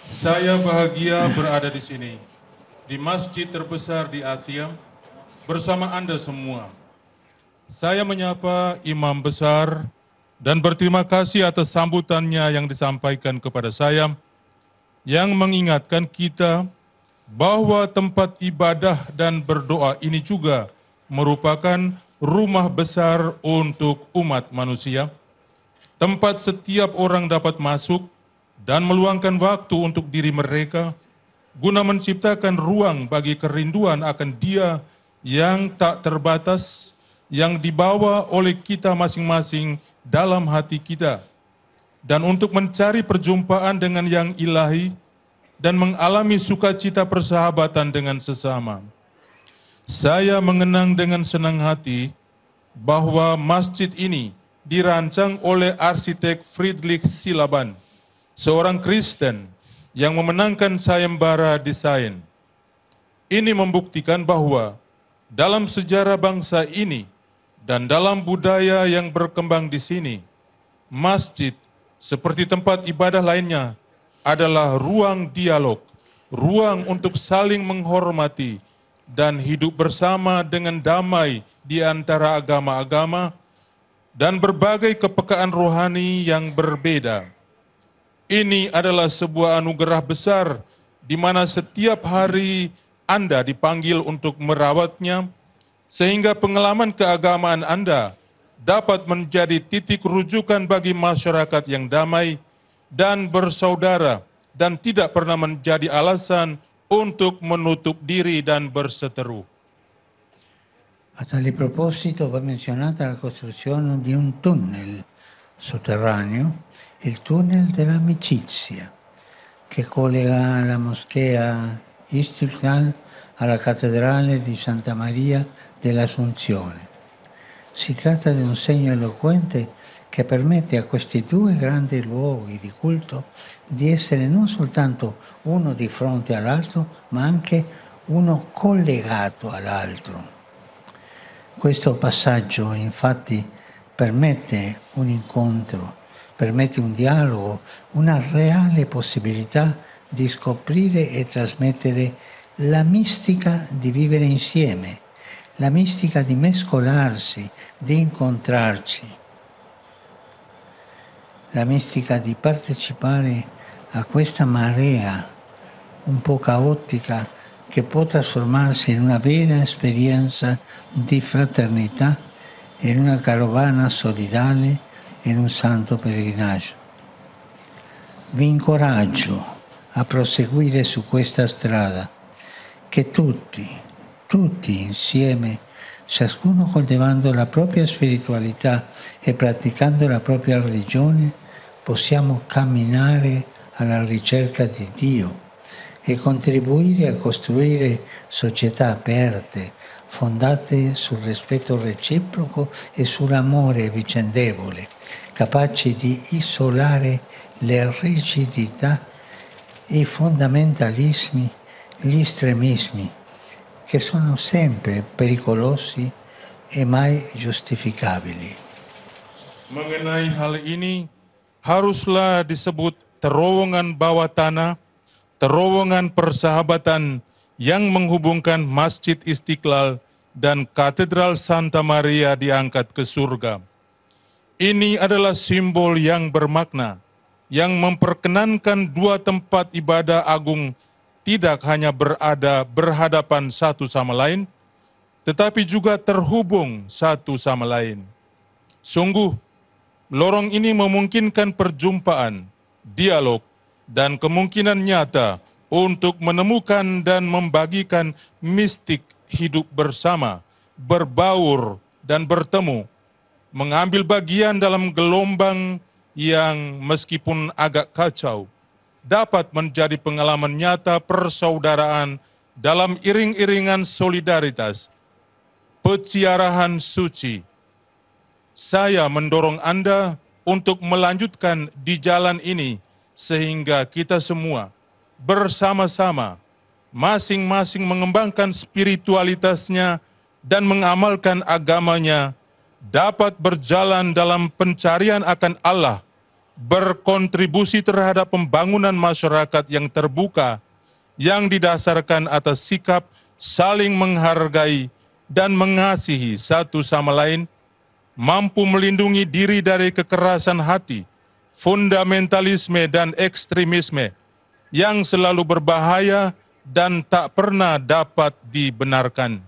Speaker 5: Saya bahagia berada di sini, di masjid terbesar di Asia, bersama Anda semua. Saya menyapa Imam Besar dan berterima kasih atas sambutannya yang disampaikan kepada saya, yang mengingatkan kita bahwa tempat ibadah dan berdoa ini juga merupakan rumah besar untuk umat manusia, tempat setiap orang dapat masuk dan meluangkan waktu untuk diri mereka, guna menciptakan ruang bagi kerinduan akan Dia yang tak terbatas, yang dibawa oleh kita masing-masing dalam hati kita, dan untuk mencari perjumpaan dengan yang ilahi dan mengalami sukacita persahabatan dengan sesama. Saya mengenang dengan senang hati bahwa masjid ini dirancang oleh arsitek Friedrich Silaban, seorang Kristen yang memenangkan sayembara desain. Ini membuktikan bahwa dalam sejarah bangsa ini dan dalam budaya yang berkembang di sini, masjid seperti tempat ibadah lainnya adalah ruang dialog, ruang untuk saling menghormati dan hidup bersama dengan damai di antara agama-agama dan berbagai kepekaan rohani yang berbeda. Ini adalah sebuah anugerah besar di mana setiap hari Anda dipanggil untuk merawatnya, sehingga pengalaman keagamaan Anda dapat menjadi titik rujukan bagi masyarakat yang damai dan bersaudara dan tidak pernah menjadi alasan untuk menutup diri dan berseteru.
Speaker 3: A tale proposito va menzionata la costruzione di un tunnel sotterraneo, il tunnel dell'amicizia, che collega la moschea Istiklal alla cattedrale di Santa Maria dell'Assunzione. Si tratta di un segno eloquente che permette a questi due grandi luoghi di culto di essere non soltanto uno di fronte all'altro, ma anche uno collegato all'altro. Questo passaggio infatti permette un incontro, permette un dialogo, una reale possibilità di scoprire e trasmettere la mistica di vivere insieme, la mistica di mescolarsi, di incontrarci, la mistica di partecipare a questa marea un po' caotica che può trasformarsi in una vera esperienza di fraternità, in una carovana solidale, in un santo pellegrinaggio. Vi incoraggio a proseguire su questa strada, che tutti insieme, ciascuno coltivando la propria spiritualità e praticando la propria religione, possiamo camminare alla ricerca di Dio e contribuire a costruire società aperte, fondate sul rispetto reciproco e sull'amore vicendevole, capaci di isolare le rigidità, i fondamentalismi gli estremismi, che sono sempre pericolosi e mai giustificabili.
Speaker 5: Mengenai hal ini, haruslah disebut terowongan bawah tanah, terowongan persahabatan yang menghubungkan Masjid Istiqlal dan Katedral Santa Maria diangkat ke surga. Ini adalah simbol yang bermakna, yang memperkenankan dua tempat ibadah agung tidak hanya berhadapan satu sama lain, tetapi juga terhubung satu sama lain. Sungguh, lorong ini memungkinkan perjumpaan, dialog, dan kemungkinan nyata untuk menemukan dan membagikan mistik hidup bersama, berbaur, dan bertemu, mengambil bagian dalam gelombang yang meskipun agak kacau, dapat menjadi pengalaman nyata persaudaraan dalam iring-iringan solidaritas, peziarahan suci. Saya mendorong Anda untuk melanjutkan di jalan ini sehingga kita semua bersama-sama masing-masing mengembangkan spiritualitasnya dan mengamalkan agamanya, dapat berjalan dalam pencarian akan Allah, berkontribusi terhadap pembangunan masyarakat yang terbuka, yang didasarkan atas sikap saling menghargai dan mengasihi satu sama lain, mampu melindungi diri dari kekerasan hati, fundamentalisme dan ekstremisme yang selalu berbahaya dan tak pernah dapat dibenarkan.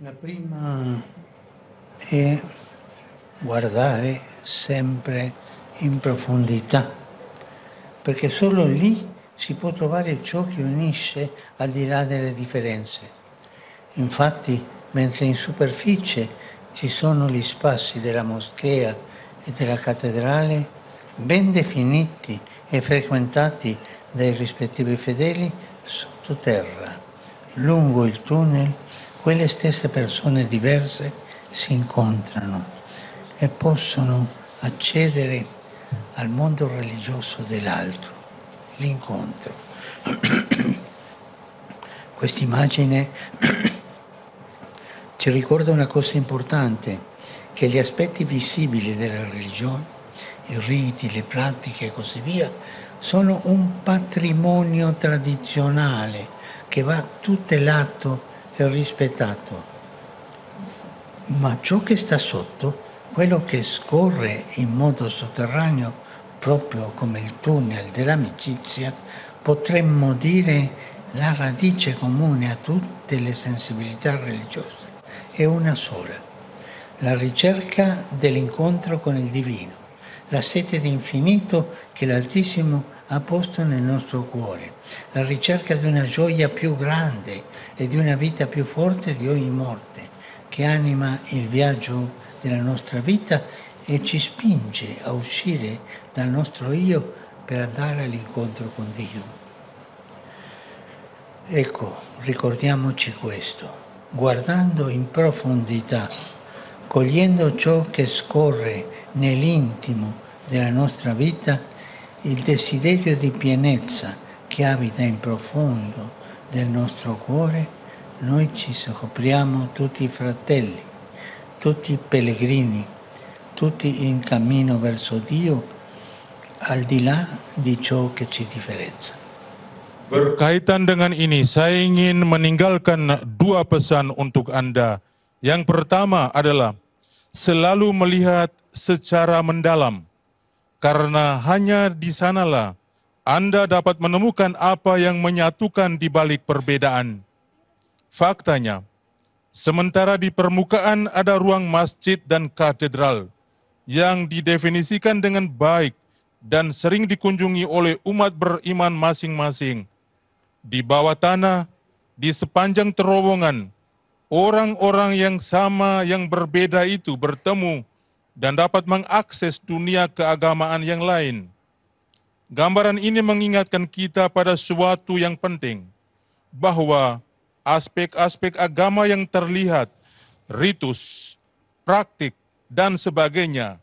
Speaker 3: La prima è guardare sempre in profondità, perché solo lì si può trovare ciò che unisce al di là delle differenze. Infatti, mentre in superficie ci sono gli spazi della moschea e della cattedrale, ben definiti e frequentati dai rispettivi fedeli, sottoterra, lungo il tunnel, quelle stesse persone diverse si incontrano e possono accedere al mondo religioso dell'altro, l'incontro. Quest'immagine ci ricorda una cosa importante, che gli aspetti visibili della religione, i riti, le pratiche e così via, sono un patrimonio tradizionale che va tutelato e rispettato. Ma ciò che sta sotto, quello che scorre in modo sotterraneo, proprio come il tunnel dell'amicizia, potremmo dire la radice comune a tutte le sensibilità religiose, è una sola: la ricerca dell'incontro con il divino, la sete di infinito che l'Altissimo ha posto nel nostro cuore, la ricerca di una gioia più grande e di una vita più forte di ogni morte, che anima il viaggio della nostra vita e ci spinge a uscire dal nostro io per andare all'incontro con Dio. Ecco, ricordiamoci questo, guardando in profondità, cogliendo ciò che scorre nell'intimo della nostra vita, il desiderio di pienezza che abita in profondo del nostro cuore, noi ci scopriamo tutti fratelli, tutti pellegrini, tutti in cammino verso Dio, al di là di ciò che ci differenzia.
Speaker 5: Berkaitan dengan ini, saya ingin meninggalkan dua pesan untuk Anda. Yang pertama adalah selalu melihat secara mendalam, karena hanya di sanalah Anda dapat menemukan apa yang menyatukan di balik perbedaan. Faktanya, sementara di permukaan ada ruang masjid dan katedral yang didefinisikan dengan baik dan sering dikunjungi oleh umat beriman masing-masing, di bawah tanah, di sepanjang terowongan, orang-orang yang sama yang berbeda itu bertemu dan dapat mengakses dunia keagamaan yang lain. Gambaran ini mengingatkan kita pada suatu yang penting, bahwa aspek-aspek agama yang terlihat, ritus, praktik, dan sebagainya,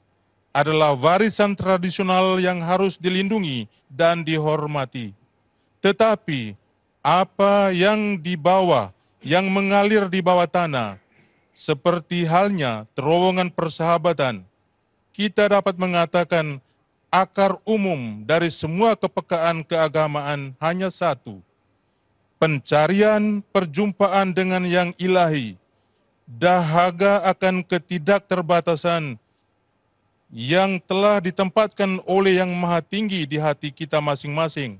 Speaker 5: adalah warisan tradisional yang harus dilindungi dan dihormati. Tetapi apa yang di bawah, yang mengalir di bawah tanah, seperti halnya terowongan persahabatan, kita dapat mengatakan akar umum dari semua kepekaan keagamaan hanya satu: pencarian perjumpaan dengan yang ilahi, dahaga akan ketidakterbatasan yang telah ditempatkan oleh Yang Maha Tinggi di hati kita masing-masing,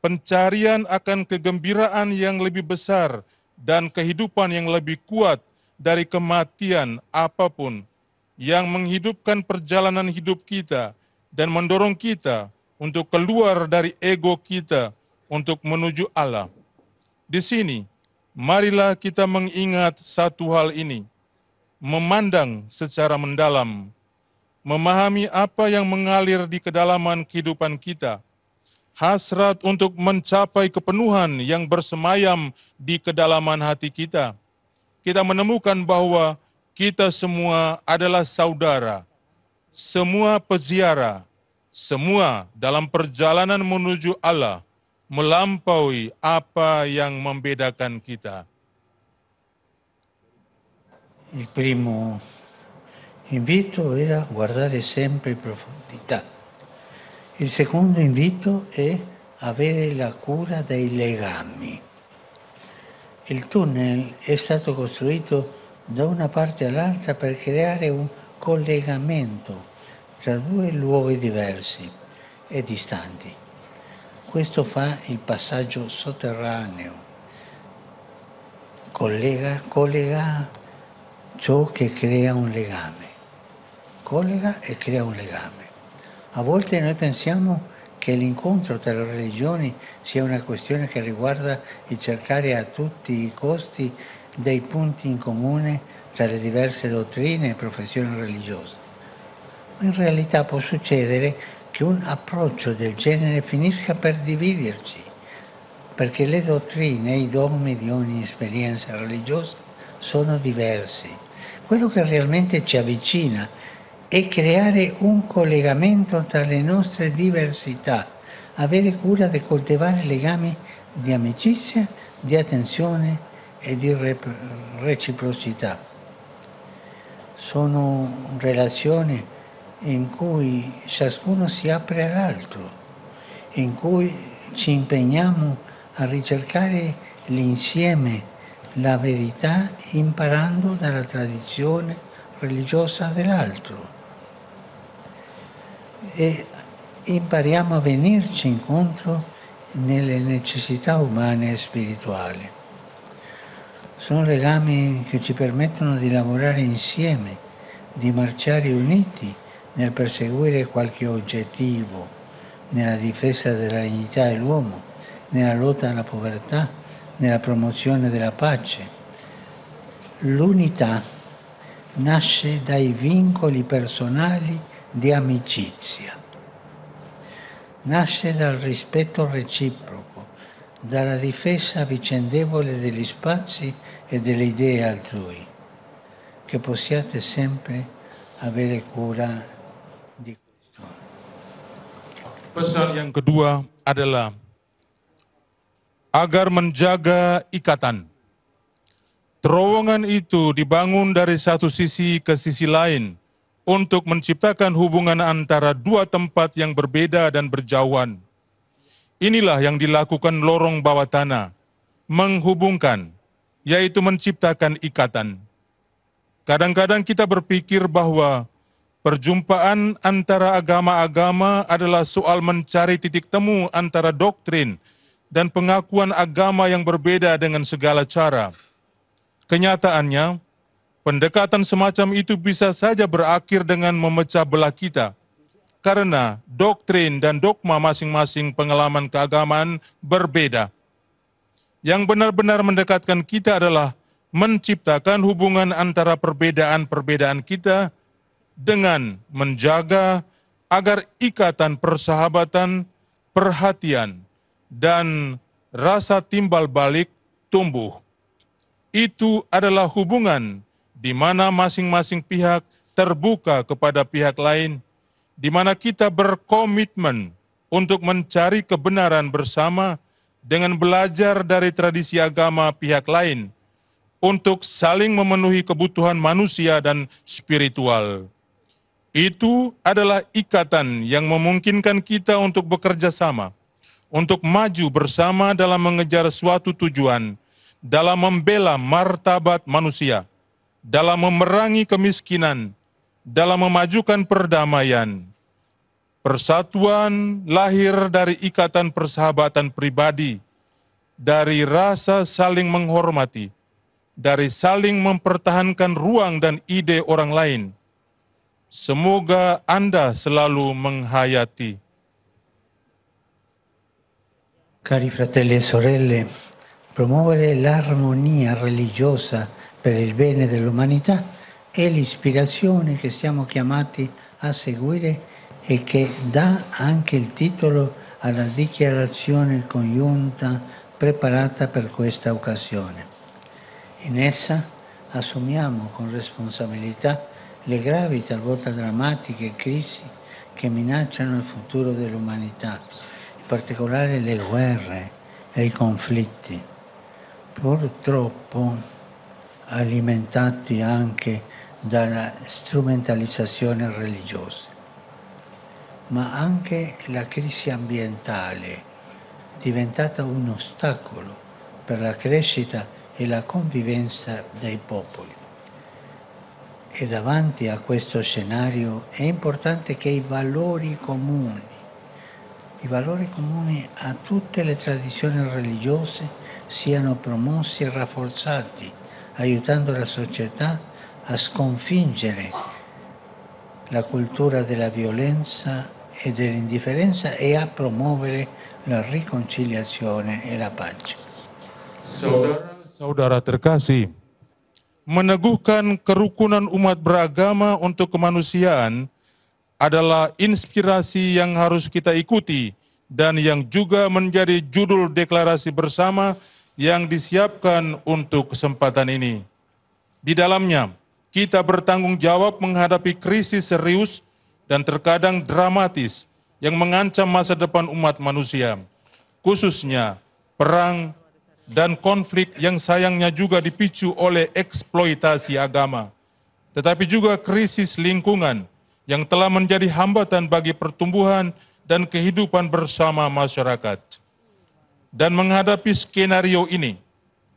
Speaker 5: pencarian akan kegembiraan yang lebih besar dan kehidupan yang lebih kuat dari kematian apapun, yang menghidupkan perjalanan hidup kita dan mendorong kita untuk keluar dari ego kita untuk menuju Allah. Di sini, marilah kita mengingat satu hal ini, memandang secara mendalam, memahami apa yang mengalir di kedalaman kehidupan kita, hasrat untuk mencapai kepenuhan yang bersemayam di kedalaman hati kita. Kita menemukan bahwa kita semua adalah saudara, semua peziarah, semua dalam perjalanan menuju Allah, melampaui apa yang membedakan kita.
Speaker 3: Il primo invito era guardare sempre in profondità. Il secondo invito è avere la cura dei legami. Il tunnel è stato costruito da una parte all'altra per creare un collegamento tra due luoghi diversi e distanti. Questo fa il passaggio sotterraneo, collega ciò che crea un legame, collega e crea un legame. A volte noi pensiamo che l'incontro tra le religioni sia una questione che riguarda il cercare a tutti i costi dei punti in comune tra le diverse dottrine e professioni religiose. Ma in realtà può succedere che un approccio del genere finisca per dividerci, perché le dottrine e i dogmi di ogni esperienza religiosa sono diversi. Quello che realmente ci avvicina è creare un collegamento tra le nostre diversità, avere cura di coltivare legami di amicizia, di attenzione e di reciprocità. Sono relazioni in cui ciascuno si apre all'altro, in cui ci impegniamo a ricercare l'insieme, la verità, imparando dalla tradizione religiosa dell'altro. E impariamo a venirci incontro nelle necessità umane e spirituali. Sono legami che ci permettono di lavorare insieme, di marciare uniti nel perseguire qualche obiettivo, nella difesa della dignità dell'uomo, nella lotta alla povertà, nella promozione della pace. L'unità nasce dai vincoli personali di amicizia, nasce dal rispetto reciproco, dalla difesa vicendevole degli spazi e delle idee altrui, che possiate sempre avere cura di questo.
Speaker 5: Pesan yang kedua adalah agar menjaga ikatan. Terowongan itu dibangun dari satu sisi ke sisi lain untuk menciptakan hubungan antara dua tempat yang berbeda dan berjauhan. Inilah yang dilakukan lorong bawah tanah, menghubungkan, yaitu menciptakan ikatan. Kadang-kadang kita berpikir bahwa perjumpaan antara agama-agama adalah soal mencari titik temu antara doktrin dan pengakuan agama yang berbeda dengan segala cara. Kenyataannya, pendekatan semacam itu bisa saja berakhir dengan memecah belah kita, karena doktrin dan dogma masing-masing pengalaman keagamaan berbeda. Yang benar-benar mendekatkan kita adalah menciptakan hubungan antara perbedaan-perbedaan kita dengan menjaga agar ikatan persahabatan, perhatian, dan rasa timbal balik tumbuh. Itu adalah hubungan di mana masing-masing pihak terbuka kepada pihak lain di mana kita berkomitmen untuk mencari kebenaran bersama dengan belajar dari tradisi agama pihak lain untuk saling memenuhi kebutuhan manusia dan spiritual. Itu adalah ikatan yang memungkinkan kita untuk bekerja sama, untuk maju bersama dalam mengejar suatu tujuan, dalam membela martabat manusia, dalam memerangi kemiskinan, dalam memajukan perdamaian. Persatuan lahir dari ikatan persahabatan pribadi, dari rasa saling menghormati, dari saling mempertahankan ruang dan ide orang lain. Semoga Anda selalu menghayati.
Speaker 3: Cari fratelli e sorelle, promuovere l'armonia religiosa per il bene dell'umanità è l'ispirazione che siamo chiamati a seguire e che dà anche il titolo alla dichiarazione congiunta preparata per questa occasione. In essa assumiamo con responsabilità le gravi, talvolta drammatiche crisi che minacciano il futuro dell'umanità, in particolare le guerre e i conflitti, purtroppo alimentati anche dalla strumentalizzazione religiosa, ma anche la crisi ambientale, diventata un ostacolo per la crescita e la convivenza dei popoli. E davanti a questo scenario è importante che i valori comuni a tutte le tradizioni religiose siano promossi e rafforzati, aiutando la società a sconfiggere la cultura della violenza e dell'indifferenza e a promuovere la riconciliazione e la pace.
Speaker 5: Saudara terkasih, meneguhkan kerukunan umat beragama untuk kemanusiaan adalah inspirasi yang harus kita ikuti dan yang juga menjadi judul deklarasi bersama yang disiapkan untuk kesempatan ini. Di dalamnya, kita bertanggung jawab menghadapi krisis serius dan terkadang dramatis yang mengancam masa depan umat manusia, khususnya perang dan konflik yang sayangnya juga dipicu oleh eksploitasi agama, tetapi juga krisis lingkungan yang telah menjadi hambatan bagi pertumbuhan dan kehidupan bersama masyarakat. Dan menghadapi skenario ini,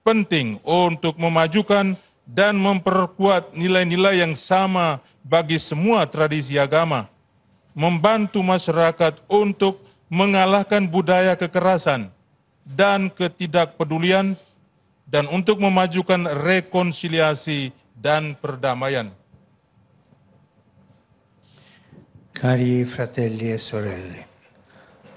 Speaker 5: penting untuk memajukan dan memperkuat nilai-nilai yang sama bagi semua tradisi agama, membantu masyarakat untuk mengalahkan budaya kekerasan dan ketidakpedulian, dan untuk memajukan rekonsiliasi dan perdamaian.
Speaker 3: Cari fratelli e sorelle,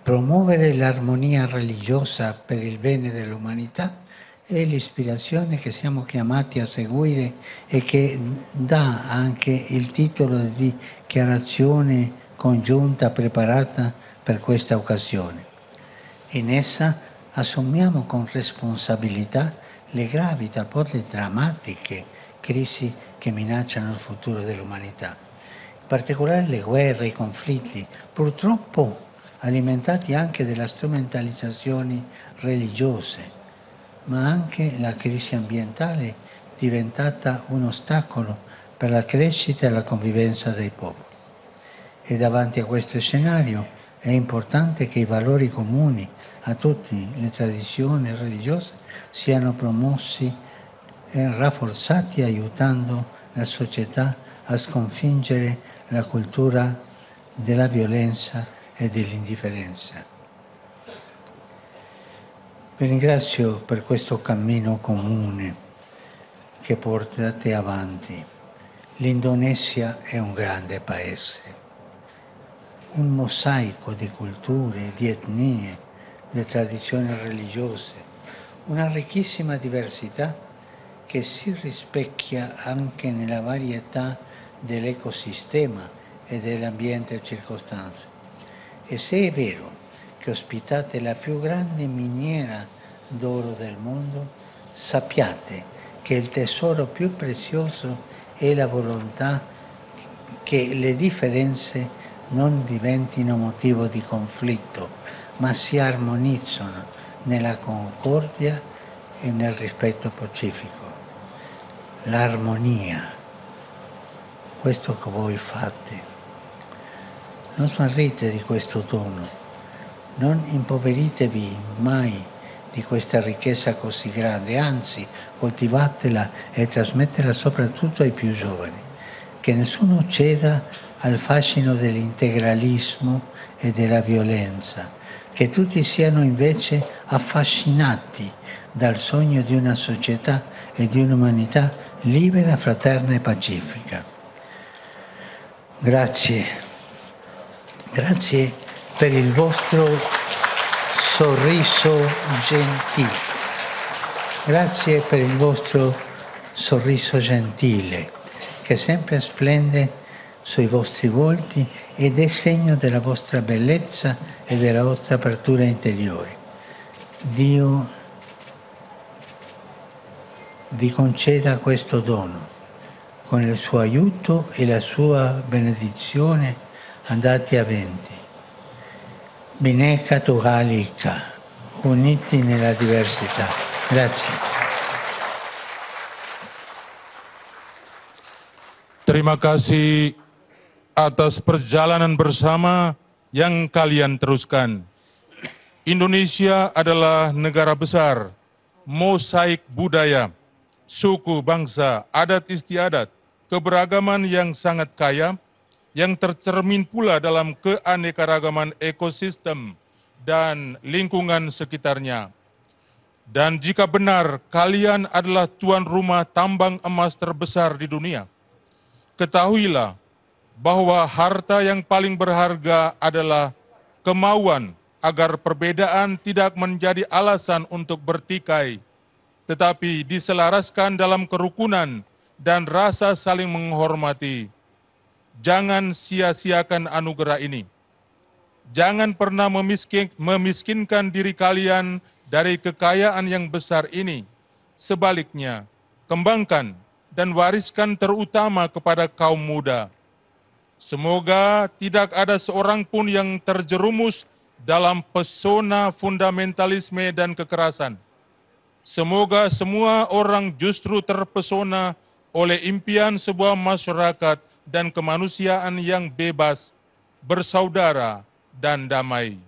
Speaker 3: promuovere l'armonia religiosa per il bene dell'umanità è l'ispirazione che siamo chiamati a seguire e che dà anche il titolo di dichiarazione congiunta preparata per questa occasione. In essa assumiamo con responsabilità le gravi, talvolta drammatiche crisi che minacciano il futuro dell'umanità, in particolare le guerre, i conflitti, purtroppo alimentati anche dalla strumentalizzazione religiose, ma anche la crisi ambientale diventata un ostacolo per la crescita e la convivenza dei popoli. E davanti a questo scenario è importante che i valori comuni a tutte le tradizioni religiose siano promossi e rafforzati, aiutando la società a sconfiggere la cultura della violenza e dell'indifferenza. Vi ringrazio per questo cammino comune che portate avanti. L'Indonesia è un grande paese, un mosaico di culture, di etnie, di tradizioni religiose, una ricchissima diversità che si rispecchia anche nella varietà dell'ecosistema e dell'ambiente circostante. E se è vero che ospitate la più grande miniera d'oro del mondo, sappiate che il tesoro più prezioso è la volontà che le differenze non diventino motivo di conflitto, ma si armonizzano nella concordia e nel rispetto pacifico. L'armonia, questo che voi fate. Non smarrite di questo dono, non impoveritevi mai di questa ricchezza così grande, anzi coltivatela e trasmettetela soprattutto ai più giovani, che nessuno ceda al fascino dell'integralismo e della violenza, che tutti siano invece affascinati dal sogno di una società e di un'umanità libera, fraterna e pacifica. Grazie. Grazie per il vostro sorriso gentile. Grazie per il vostro sorriso gentile, che sempre splende sui vostri volti ed è segno della vostra bellezza e della vostra apertura interiore. Dio vi conceda questo dono. Con il suo aiuto e la sua benedizione andate avanti. Bineka Tunggal Ika, uniti nella diversità. Grazie.
Speaker 5: Terima kasih atas perjalanan bersama yang kalian teruskan. Indonesia adalah negara besar, mosaik budaya, suku, bangsa, adat istiadat, keberagaman yang sangat kaya, yang tercermin pula dalam keanekaragaman ekosistem dan lingkungan sekitarnya. Dan jika benar kalian adalah tuan rumah tambang emas terbesar di dunia, ketahuilah bahwa harta yang paling berharga adalah kemauan agar perbedaan tidak menjadi alasan untuk bertikai, tetapi diselaraskan dalam kerukunan dan rasa saling menghormati. Jangan sia-siakan anugerah ini. Jangan pernah memiskinkan diri kalian dari kekayaan yang besar ini. Sebaliknya, kembangkan dan wariskan terutama kepada kaum muda. Semoga tidak ada seorang pun yang terjerumus dalam pesona fundamentalisme dan kekerasan. Semoga semua orang justru terpesona oleh impian sebuah masyarakat dan kemanusiaan yang bebas, bersaudara, dan damai.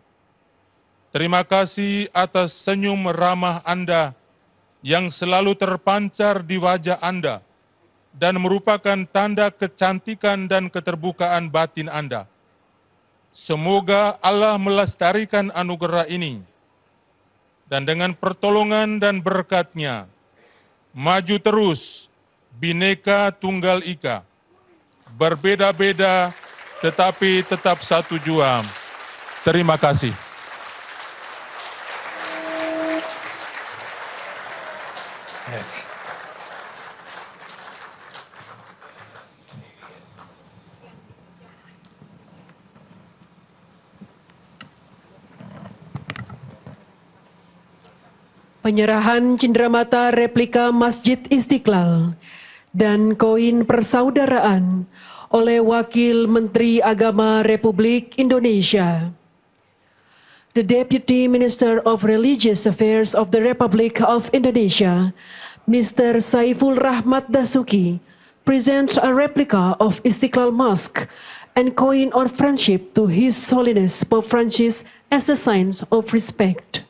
Speaker 5: Terima kasih atas senyum ramah Anda yang selalu terpancar di wajah Anda dan merupakan tanda kecantikan dan keterbukaan batin Anda. Semoga Allah melestarikan anugerah ini dan dengan pertolongan dan berkat-Nya maju terus Bhinneka Tunggal Ika, berbeda-beda tetapi tetap satu jua. Terima kasih.
Speaker 3: Grazie.
Speaker 1: Penyerahan cenderamata replika Masjid Istiqlal dan koin persaudaraan oleh Wakil Menteri Agama Republik Indonesia. The Deputy Minister of Religious Affairs of the Republic of Indonesia, Mr. Saiful Rahmat Dasuki, presents a replica of Istiqlal Mosque and coin of friendship to His Holiness Pope Francis as a sign of respect.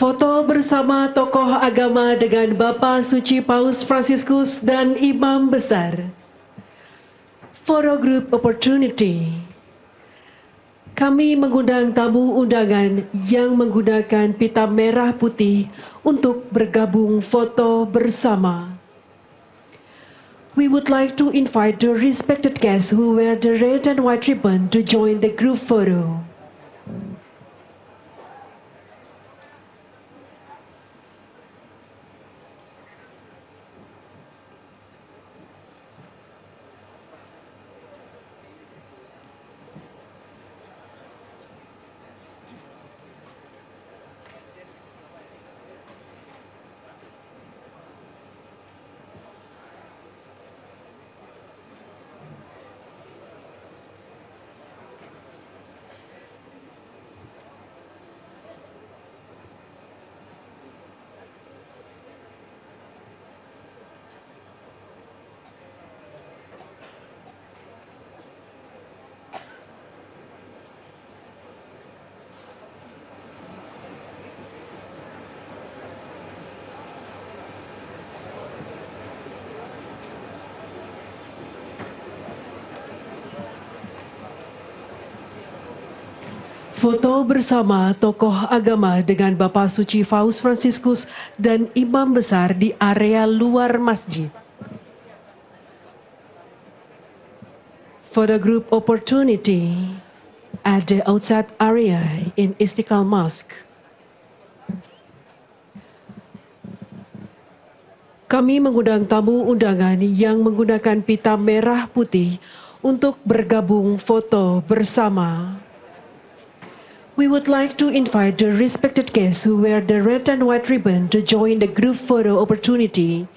Speaker 1: Foto bersama tokoh agama dengan Bapak Suci Paus Fransiskus dan Imam Besar. Photo group opportunity. Kami mengundang tamu undangan yang menggunakan pita merah putih untuk bergabung foto bersama. We would like to invite the respected guests who wear the red and white ribbon to join the group photo. Foto bersama tokoh agama dengan Bapak Suci Paus Fransiskus dan Imam Besar di area luar masjid. Photo group opportunity at the outside area in Istiqlal Mosque. Kami mengundang tamu undangan yang menggunakan pita merah putih untuk bergabung foto bersama. We would like to invite the respected guests who wear the red and white ribbon to join the group photo opportunity.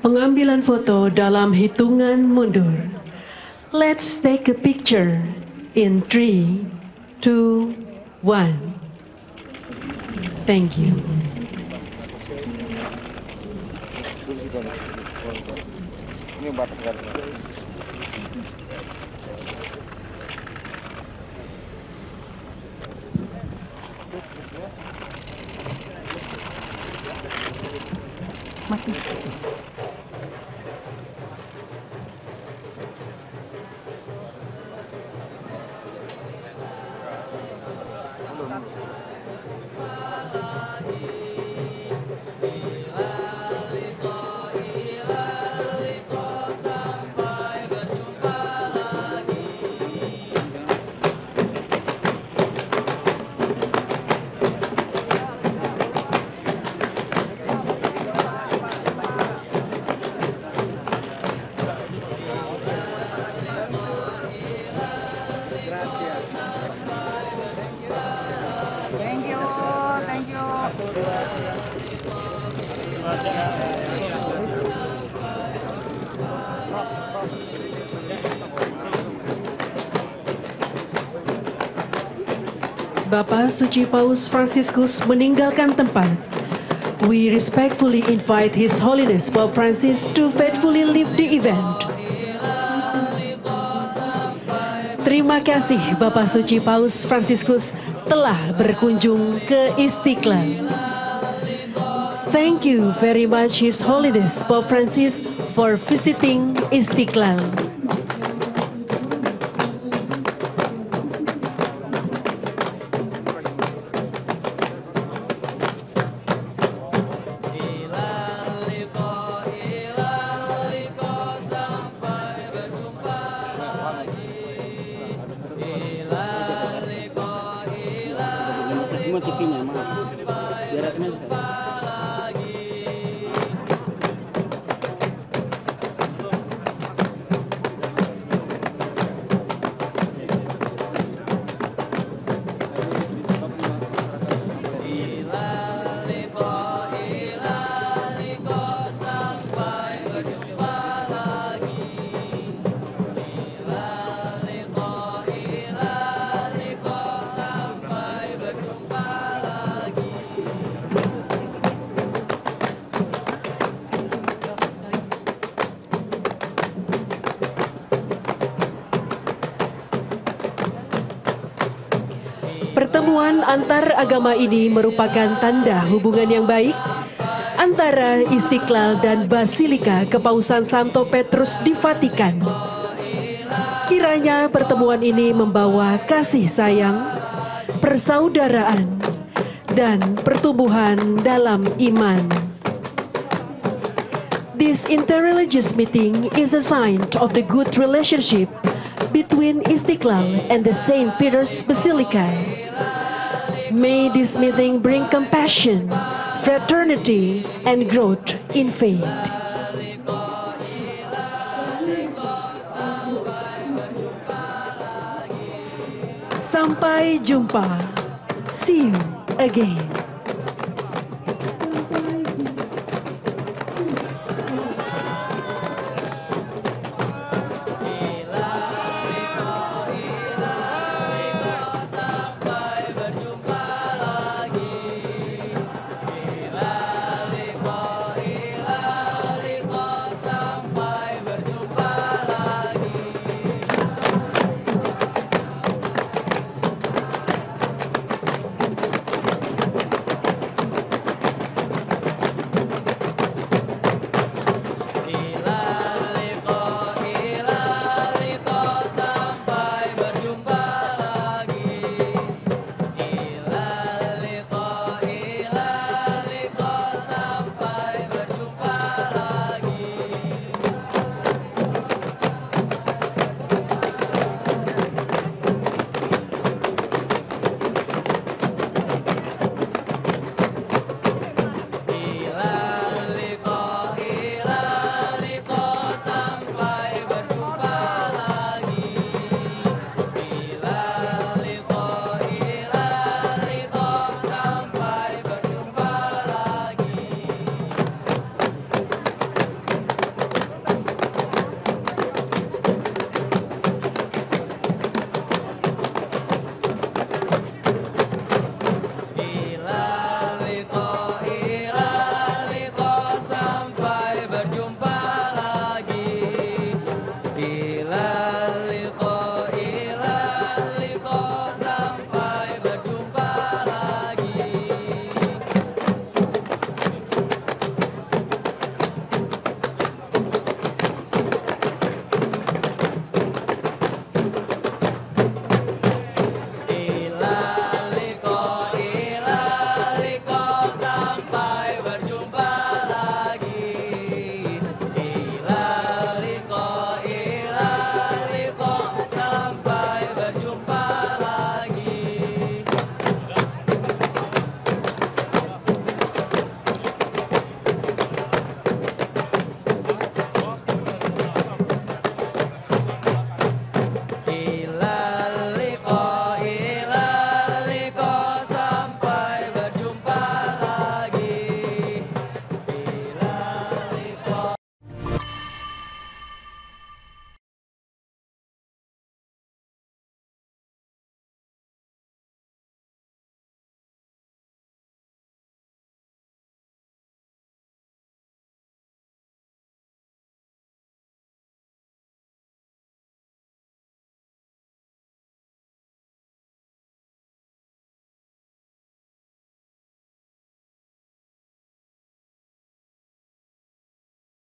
Speaker 1: Pengambilan foto dalam hitungan mundur. Let's take a picture in 3, 2, 1. Thank you. Bapak Suci Paus Fransiskus meninggalkan tempat. We respectfully invite His Holiness Pope Francis to faithfully leave the event. Terima kasih Bapak Suci Paus Fransiskus telah berkunjung ke Istiqlal. Thank you very much His Holiness Pope Francis for visiting Istiqlal. Pertemuan antar agama ini merupakan tanda hubungan yang baik antara Istiqlal dan Basilika Kepausan Santo Petrus di Vatikan. Kiranya pertemuan ini membawa kasih sayang, persaudaraan, dan pertumbuhan dalam iman. This interreligious meeting is a sign of the good relationship between Istiqlal and the St. Peter's Basilica. May this meeting bring compassion, fraternity, and growth in faith. Sampai jumpa. See you again.